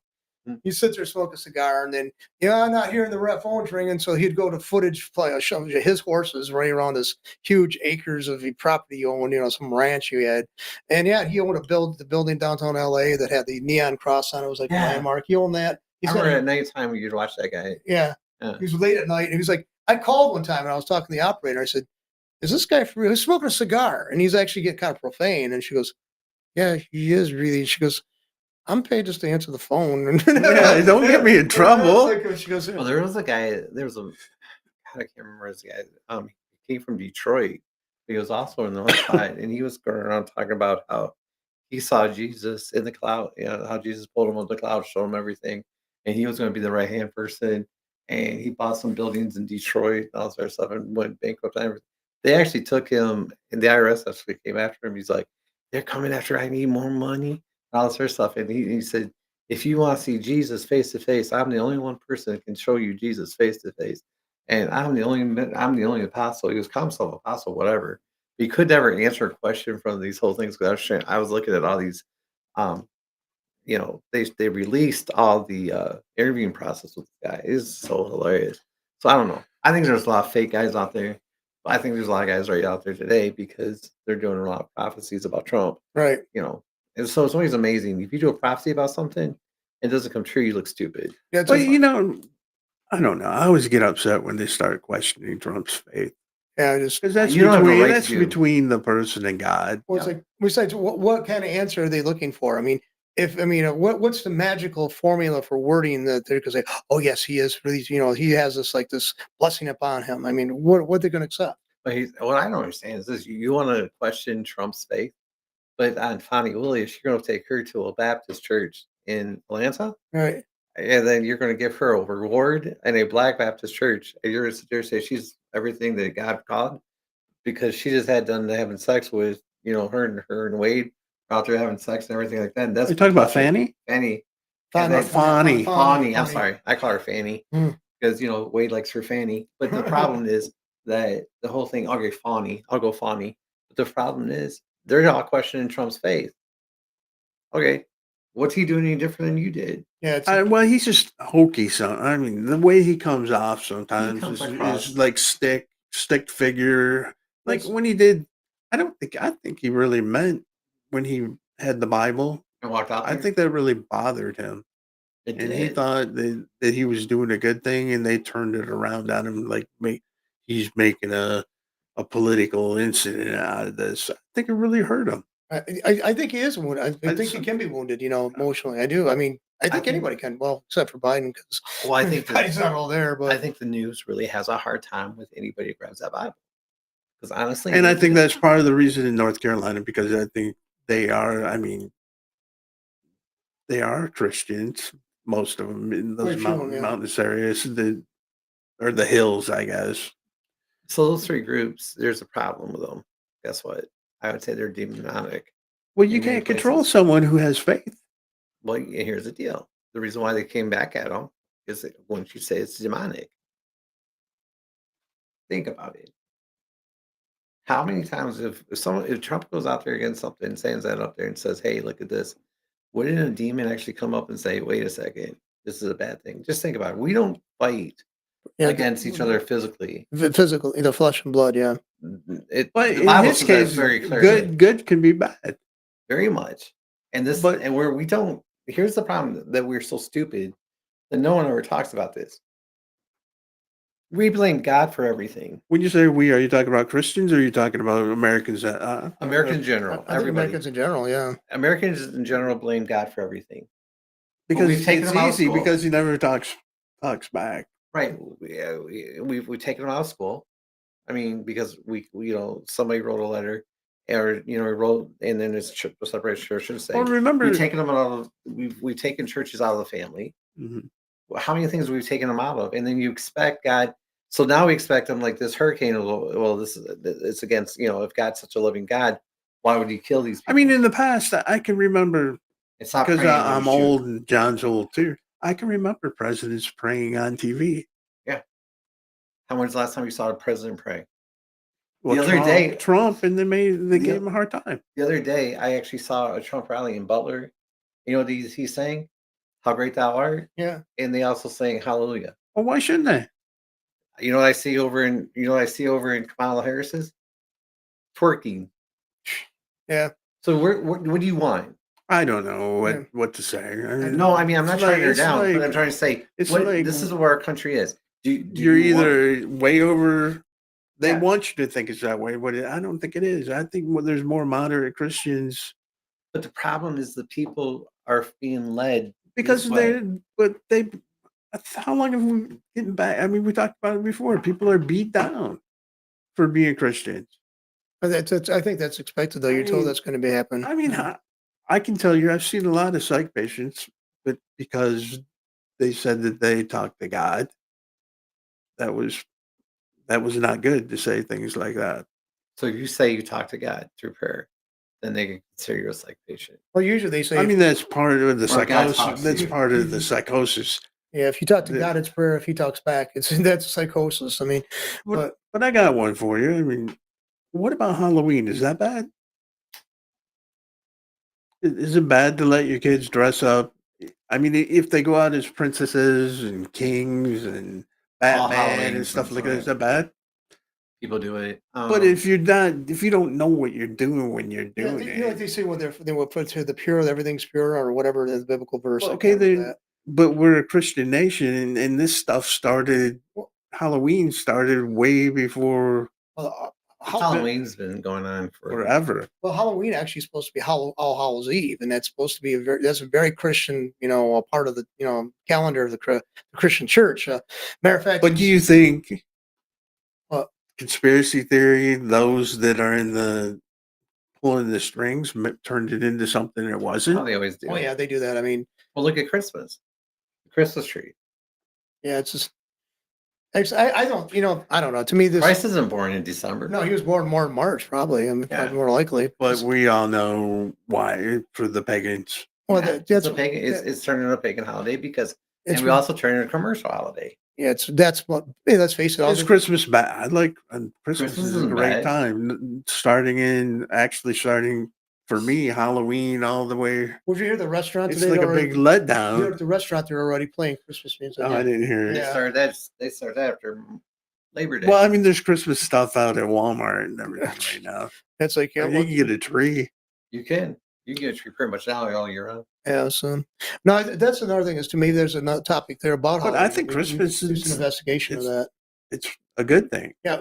He sits there smoking a cigar, and then I'm not hearing the phone's ringing, so he'd go to footage play show his horses running around this huge acres of the property he owned, some ranch he had, and he owned the building downtown L.A. that had the neon cross on it. It was like a Yeah. landmark. He owned that. He I said, remember at nighttime you'd watch that guy. yeah. Yeah. He was late at night, and he was like, I called one time, and I was talking to the operator. I said, "Is this guy for real? He's smoking a cigar," and he's actually getting kind of profane. And she goes, "Yeah, he is really." She goes, "I'm paid just to answer the phone." Yeah, don't get me in trouble. She goes, Well, there was a guy. There was a. God, I can't remember his guy. He came from Detroit. He was also in the North Side, and he was going around talking about how he saw Jesus in the cloud. How Jesus pulled him up the cloud, showed him everything, and he was going to be the right hand person. And he bought some buildings in Detroit and all sort of stuff, and went bankrupt and everything. They actually took him, and the IRS actually came after him. He's like, "They're coming after. I need more money." And all this sort of stuff. And he said, "If you want to see Jesus face to face, I'm the only one person that can show you Jesus face to face, and I'm the only apostle." He was council apostle, whatever. He could never answer a question from these whole things because I was looking at all these, um, they released all the interviewing process with the guy. It's so hilarious. So I don't know. I think there's a lot of fake guys out there. But I think there's a lot of guys right out there today because they're doing a lot of prophecies about Trump. right. And so it's always amazing if you do a prophecy about something, it doesn't come true. You look stupid. Yeah, it's But like, I don't know. I always get upset when they start questioning Trump's faith just because that's You don't have a between right to that's do. between the person and God. well, it's like besides what kind of answer are they looking for? I mean, what's the magical formula for wording that they're going to say? Oh yes, he is really. He has this blessing upon him. I mean, what they're going to accept? But what I don't understand is this: you want to question Trump's faith, but on Fonnie Willis, you're going to take her to a Baptist church in Atlanta, Right. and then you're going to give her a reward in a Black Baptist church, and you're going to sit there and say she's everything that God called because she just had done having sex with her and Wade out there having sex and everything like that. And that's You talking about Fanny. Fanny? And then- Fonnie. Fawny. I'm sorry, I call her Fanny Hmm. because Wade likes her Fanny. But the problem is that the whole thing. I'll go Fawny. But the problem is they're all questioning Trump's faith. Okay, what's he doing any different than you did? Yeah. It's Well, he's just hokey. I mean, the way he comes off sometimes comes across- is like stick figure. Like Yes. when he did, I think he really meant when he had the Bible. And walked out. I there? think that really bothered him, it and did. he thought that he was doing a good thing, and they turned it around on him. Like he's making a political incident out of this. I think it really hurt him. I think he is wounded. I think he just- can be wounded. Emotionally. I do. I mean, I think think- anybody can. Well, except for Biden, because Well, I think Biden's not all there. But I think the news really has a hard time with anybody who grabs that Bible. Because honestly, And I think that's part of the reason in North Carolina, because I think they are. I mean, they are Christians, most of them in those Quite a few of them, yeah. mountainous areas, or the hills, I guess. so those three groups, there's a problem with them. Guess what? I would say they're demonic. Well, you In many can't control places. someone who has faith. Well, here's the deal. The reason why they came back at them is that once you say it's demonic, think about it. How many times if Trump goes out there against something and stands that up there and says, "Hey, look at this," wouldn't a demon actually come up and say, "Wait a second, this is a bad thing"? Just think about it. We don't fight against each other physically. physical, flesh and blood. Yeah. But The in Bible his says that case, very clearly. good can be bad. Very much. And we don't. Here's the problem that we're so stupid that no one ever talks about this. We blame God for everything. When you say we, are you talking about Christians or are you talking about Americans? Americans in general, I think everybody. Americans in general, yeah. Americans in general blame God for everything. Because we've taken it's them out of easy school. because he never talks back. Right. We've taken them out of school. I mean, because we somebody wrote a letter, or wrote, and then it's separate church and Well, state. remember, We've taken them out of. We've taken churches out of the family. Mhm. How many things we've taken them out of, and then you expect God. So now we expect them, like this hurricane. Well, it's against, if God's such a loving God, why would He kill these people? I mean, in the past, I can remember, it's not because praying when I'm you shoot. old and John's old too. I can remember presidents praying on TV. Yeah. When's the last time you saw a president pray? Well, The other day, Trump, and they gave him a hard time. The other day, I actually saw a Trump rally in Butler. You know what he's saying? How great thou art. Yeah. And they also saying hallelujah. Well, why shouldn't they? You know what I see over in Kamala Harris's? Twerking. Yeah. So what do you want? I don't know what to say. No, I mean, I'm not trying her down, but I'm trying to say it's this is where our country is. You're either way over. They Yeah. want you to think it's that way, but I don't think it is. I think there's more moderate Christians. But the problem is the people are being led Because this way. how long have we getting back? I mean, we talked about it before. People are beat down for being Christians. But I think that's expected, though. You're told that's going to be happening. I mean, I can tell you, I've seen a lot of psych patients, but because they said that they talked to God, that was not good to say things like that. So you say you talk to God through prayer, then they can consider you a psych patient. Well, usually they say. I mean, that's part of the Or God psychosis. talks to That's you. part of the psychosis. Yeah, if you talk to God, it's prayer. If He talks back, that's psychosis. I mean, But I got one for you. I mean, what about Halloween? Is that bad? Is it bad to let your kids dress up? I mean, if they go out as princesses and kings and Batman Halloween and stuff like that, things, is that bad? People do it. But if you don't know what you're doing when you're doing it, like they say when they will put to the pure, everything's pure, or whatever the biblical verse. well, okay, but we're a Christian nation, and this stuff started. Halloween started way before Halloween's been going on forever. Well, Halloween actually is supposed to be All Hallows Eve, and that's supposed to be that's a very Christian, a part of the calendar of the Christian church. Matter of fact, but do you think conspiracy theory, those that are in the pulling the strings, turned it into something it wasn't? How they always do. Oh yeah, they do that. I mean, well, look at Christmas, the Christmas tree. Yeah, it's just. I don't know. To me, this Christ isn't born in December. No, he was born more in March, probably. I mean, probably more likely. But we all know why for the pagans. Well, that's a pagan. It's turning into a pagan holiday because, and we also turn it into a commercial holiday. Yeah, let's face it. It's Christmas bad. Christmas is a great bad. time. Starting for me, Halloween all the way. Would you hear the restaurant It's today? like a big letdown. You're at the restaurant, they're already playing Christmas music. Oh, I didn't hear it. They started that after Labor Day. Well, I mean, there's Christmas stuff out at Walmart and everything right now. That's like you can get a tree. You can get a tree pretty much now all year round. Yeah, so no, that's another thing. Is to me, there's another topic there about. But I think Christmas is an investigation of that. It's a good thing. Yeah.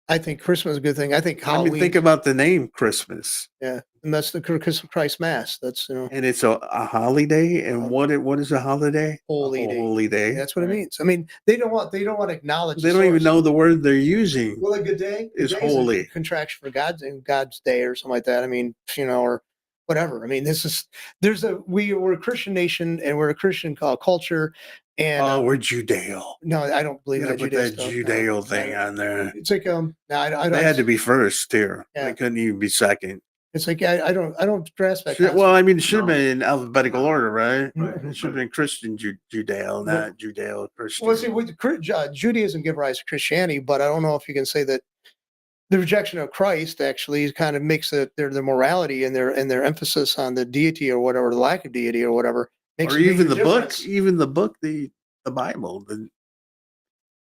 I think Christmas is a good thing. I think Halloween. I mean, think about the name Christmas. Yeah, and that's the Christ Mass. That's and it's a holiday. And what is a holiday? Holy day. That's what it means. I mean, they don't want to acknowledge. They don't even know the word they're using. Well, a good day is holy. Contraction for God's day or something like that. I mean, or whatever. I mean, we're a Christian nation and we're a Christian culture. And we're Judeo. No, I don't believe that. Put that Judeo thing on there. It's like no, I don't. They had to be first here. Yeah. They couldn't even be second. It's like I don't grasp that. Well, I mean, it should have been in alphabetical order, right? It should have been Christian Judeo, not Judeo Christian. Well, see, Judaism gave rise to Christianity, but I don't know if you can say that the rejection of Christ actually kind of makes their morality and their emphasis on the deity or whatever, the lack of deity or whatever. Or even the book, the Bible,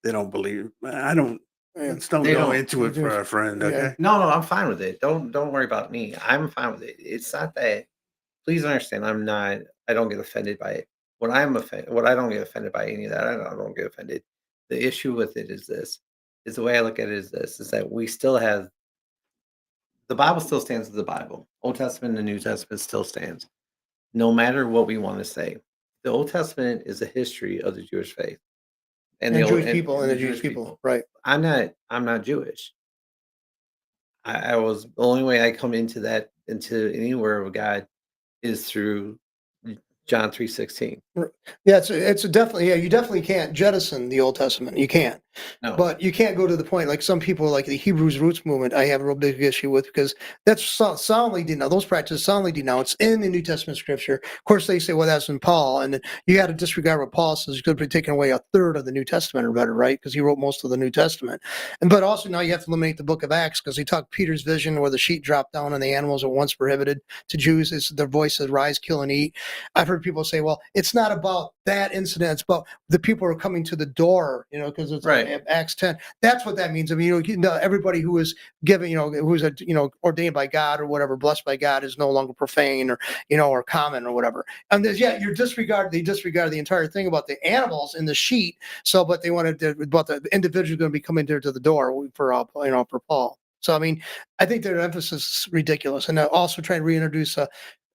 they don't believe. I don't. Let's don't go into it for our friend. Okay. Yeah. No, I'm fine with it. Don't worry about me. I'm fine with it. It's not that. Please understand. I don't get offended by it. When I don't get offended by any of that. I don't get offended. the issue with it is this, is the way I look at it is this, is that we still have, the Bible still stands as the Bible. Old Testament and the New Testament still stands. No matter what we want to say. The Old Testament is a history of the Jewish faith. And the Jewish people and the Jewish people. Right. I'm not Jewish. I was, the only way I come into anywhere of God is through John 3:16. Yeah, it's a definitely, yeah, you definitely can't jettison the Old Testament. You can't. No. But you can't go to the point like some people, like the Hebrews roots movement, I have a real big issue with, because that's soundly denounced. Those practices soundly denounced in the New Testament scripture. Of course, they say, well, that's in Paul, and then you got to disregard what Paul says. You could be taking away a third of the New Testament or better, right? Because he wrote most of the New Testament. But also now you have to eliminate the book of Acts, because he talked Peter's vision where the sheet dropped down and the animals are once prohibited to Jews. It's their voice says, rise, kill, and eat. I've heard people say, well, it's not about that incident, it's about the people are coming to the door, because it's right. Acts 10. That's what that means. I mean, everybody who is given, who's ordained by God or whatever, blessed by God, is no longer profane or common or whatever. And they disregard the entire thing about the animals in the sheet. So, but they wanted to, about the individual going to be coming there to the door for Paul. So, I mean, I think their emphasis is ridiculous, and also trying to reintroduce a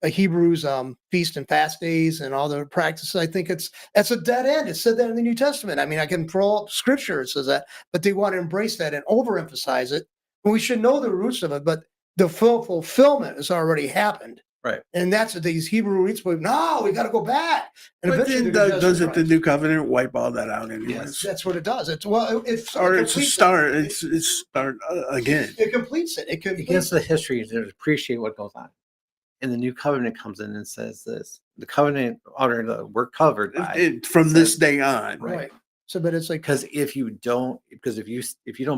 Hebrews feast and fast days and all the practices. I think that's a dead end. It said that in the New Testament. I mean, I can pull up scripture, it says that, but they want to embrace that and overemphasize it. And we should know the roots of it, but the fulfillment has already happened. Right. And that's what these Hebrew roots believe. No, we got to go back. And but then doesn't the New Covenant wipe all that out anyways? Yes, that's what it does. It's a start. It's start again. It completes it. It gives the history to appreciate what goes on. And the New Covenant comes in and says this: the covenant, we're covered by from this day on. Right. So, but it's like, because if you don't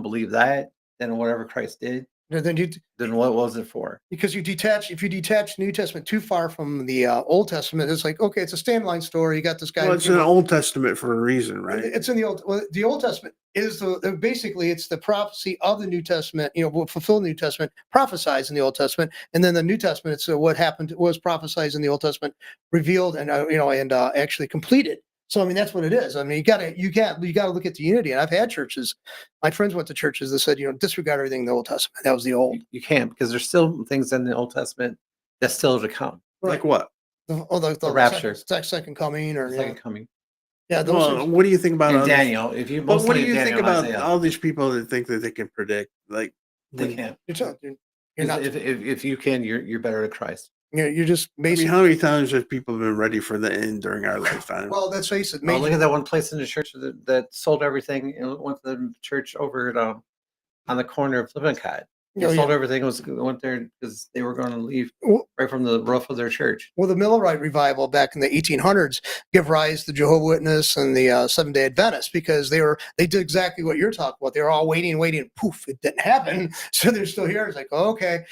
believe that, then whatever Christ did, then what was it for? Because if you detach New Testament too far from the Old Testament, it's like, okay, it's a standalone story. You got this guy. Well, it's an Old Testament for a reason, right? It's in the Old Testament is basically it's the prophecy of the New Testament, fulfill the New Testament, prophesied in the Old Testament, and then the New Testament, it's what happened was prophesied in the Old Testament, revealed and actually completed. So I mean that's what it is. I mean you got to look at the unity. And I've had churches, my friends went to churches that said disregard everything in the Old Testament. That was the old. You can't, because there's still things in the Old Testament that still to come. Right. Like what? The rapture, second coming, or second coming. Yeah. What do you think about Daniel? What do you think about all these people that think that they can predict? Like they can't. You're not. If you can, you're better at Christ. You're just basically. How many times have people been ready for the end during our lifetime? Well, let's face it. Look at that one place in the church that sold everything and went to the church over at on the corner of Lippincott. They sold everything. Went there because they were going to leave right from the roof of their church. Well, the Millerite revival back in the 1800s gave rise to Jehovah's Witness and the Seventh-day Adventists, because they did exactly what you're talking about. They were all waiting, and poof, it didn't happen. So they're still here. It's like, okay,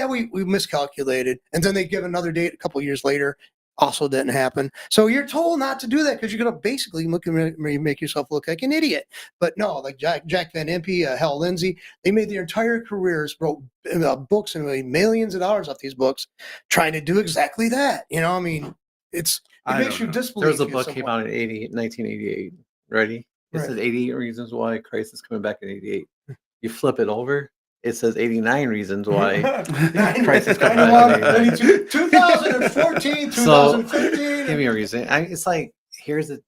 we miscalculated, and then they give another date a couple of years later. Also didn't happen. So you're told not to do that because you're going to basically make yourself look like an idiot. But no, like Jack Van Impe, Hal Lindsey, they made their entire careers, wrote books and made millions of dollars off these books trying to do exactly that. I mean, it makes you disbelieve. There was a book came out in 1988. Ready? It says 88 reasons why Christ is coming back in 88. You flip it over. It says 89 reasons why Christ is coming back. 2014, 2015. So, give me a reason. It's like here's the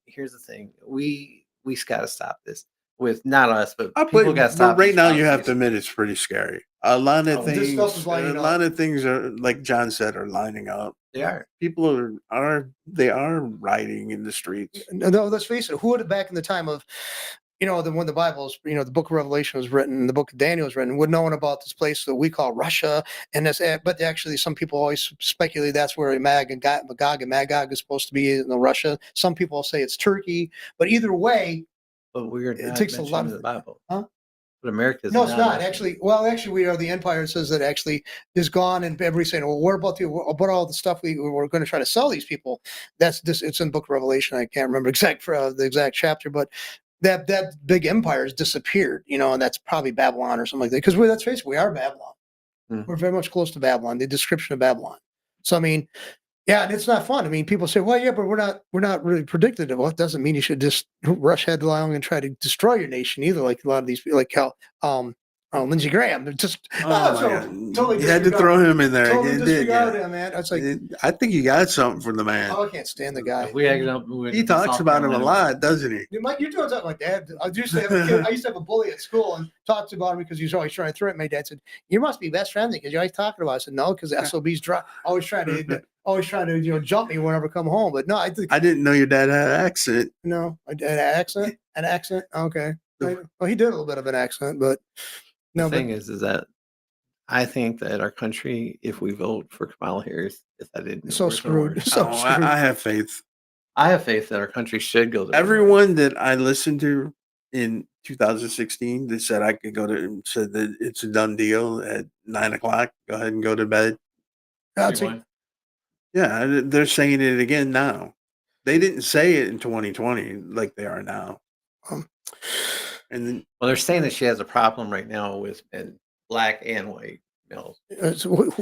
thing. We got to stop this. With not us, but people got to stop. But right now, you have to admit it's pretty scary. A lot of things are, like John said, are lining up. They are. People are rioting in the streets. No, let's face it. Who would have back in the time of when the Bible's, the book of Revelation was written, the book of Daniel was written, would known about this place that we call Russia. And but actually some people always speculate that's where Magog and Magog is supposed to be in Russia. Some people say it's Turkey, but either way, but it takes a lot of the Bible. Huh? But America's no, it's not actually. Well, actually, we are the empire says that actually is gone, and everybody's saying, "Well, what about all the stuff we're going to try to sell these people?" That's this. It's in the book of Revelation. I can't remember the exact chapter, but that big empire has disappeared, and that's probably Babylon or something like that. Because let's face it, we are Babylon. We're very much close to Babylon. The description of Babylon. So I mean, Yeah, and it's not fun. I mean, people say, "Well, yeah, but we're not really predictive." Well, it doesn't mean you should just rush headlong and try to destroy your nation either. Like a lot of these people, like how Lindsey Graham, they're just Oh my so God. totally You had to throw him in there. totally You did, disregard yeah. him, man. It's like, I think you got something from the man. oh, I can't stand the guy. If we ended up moving He to talks South about him a Carolina, lot, doesn't he? You're doing something like that. I used to have a kid, I used to have a bully at school and talked about him because he was always trying to threaten. My dad said, "You must be best friends because you're always talking about it." I said, "No, because SOB's always trying to jump me whenever I come home." But no, I think I didn't know your dad had an accent. no, an accent. Okay, well, he did a little bit of an accent, but no. the thing is that I think that our country, if we vote for Kamala Harris, if that didn't So worse or screwed. worse. So Oh, screwed. I have faith. I have faith that our country should go to Everyone that I listened to in 2016 that said I could said that it's a done deal at 9:00. Go ahead and go to bed. I'd say- Everyone. Yeah, they're saying it again now. They didn't say it in 2020 like they are now. Um, And then Well, they're saying that she has a problem right now with black and white males. Yeah, No one's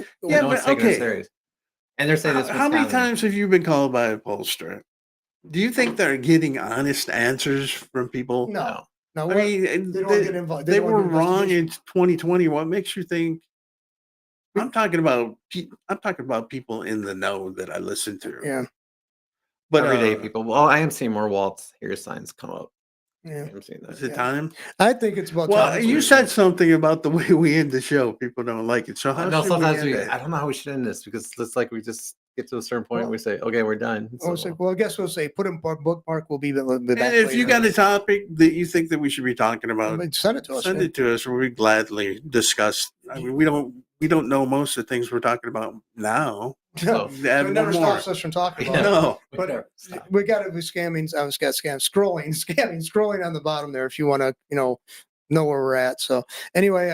but taking it okay. serious. And they're saying this. how many times have you been called by a pollster? Do you think they're getting honest answers from people? no. I What- mean, they don't wanna get involved. they don't wanna were do wrong investigation. in 2020. What makes you think? I'm talking about people in the know that I listen to. Yeah, But Everyday people. Well, I am seeing more Waltz here signs come up. yeah. I'm seeing Is that. it Yeah. time? I think it's about Well, time. you said something about the way we end the show. People don't like it. So how No, should sometimes we end it? I don't know how we should end this because it's like we just get to a certain point Well, and we say, okay, we're done. I was So, like, well, I guess we'll say put in bookmark. We'll be back And if you later. got a topic that you think that we should be talking about, But send it to us. send man. it to us. We gladly discuss. I mean, we don't know most of the things we're talking about now. so So Add it never one more. stops us from talking about it. No. But we got to be scamming. I was got scrolling on the bottom there if you want to, know where we're at. So anyway,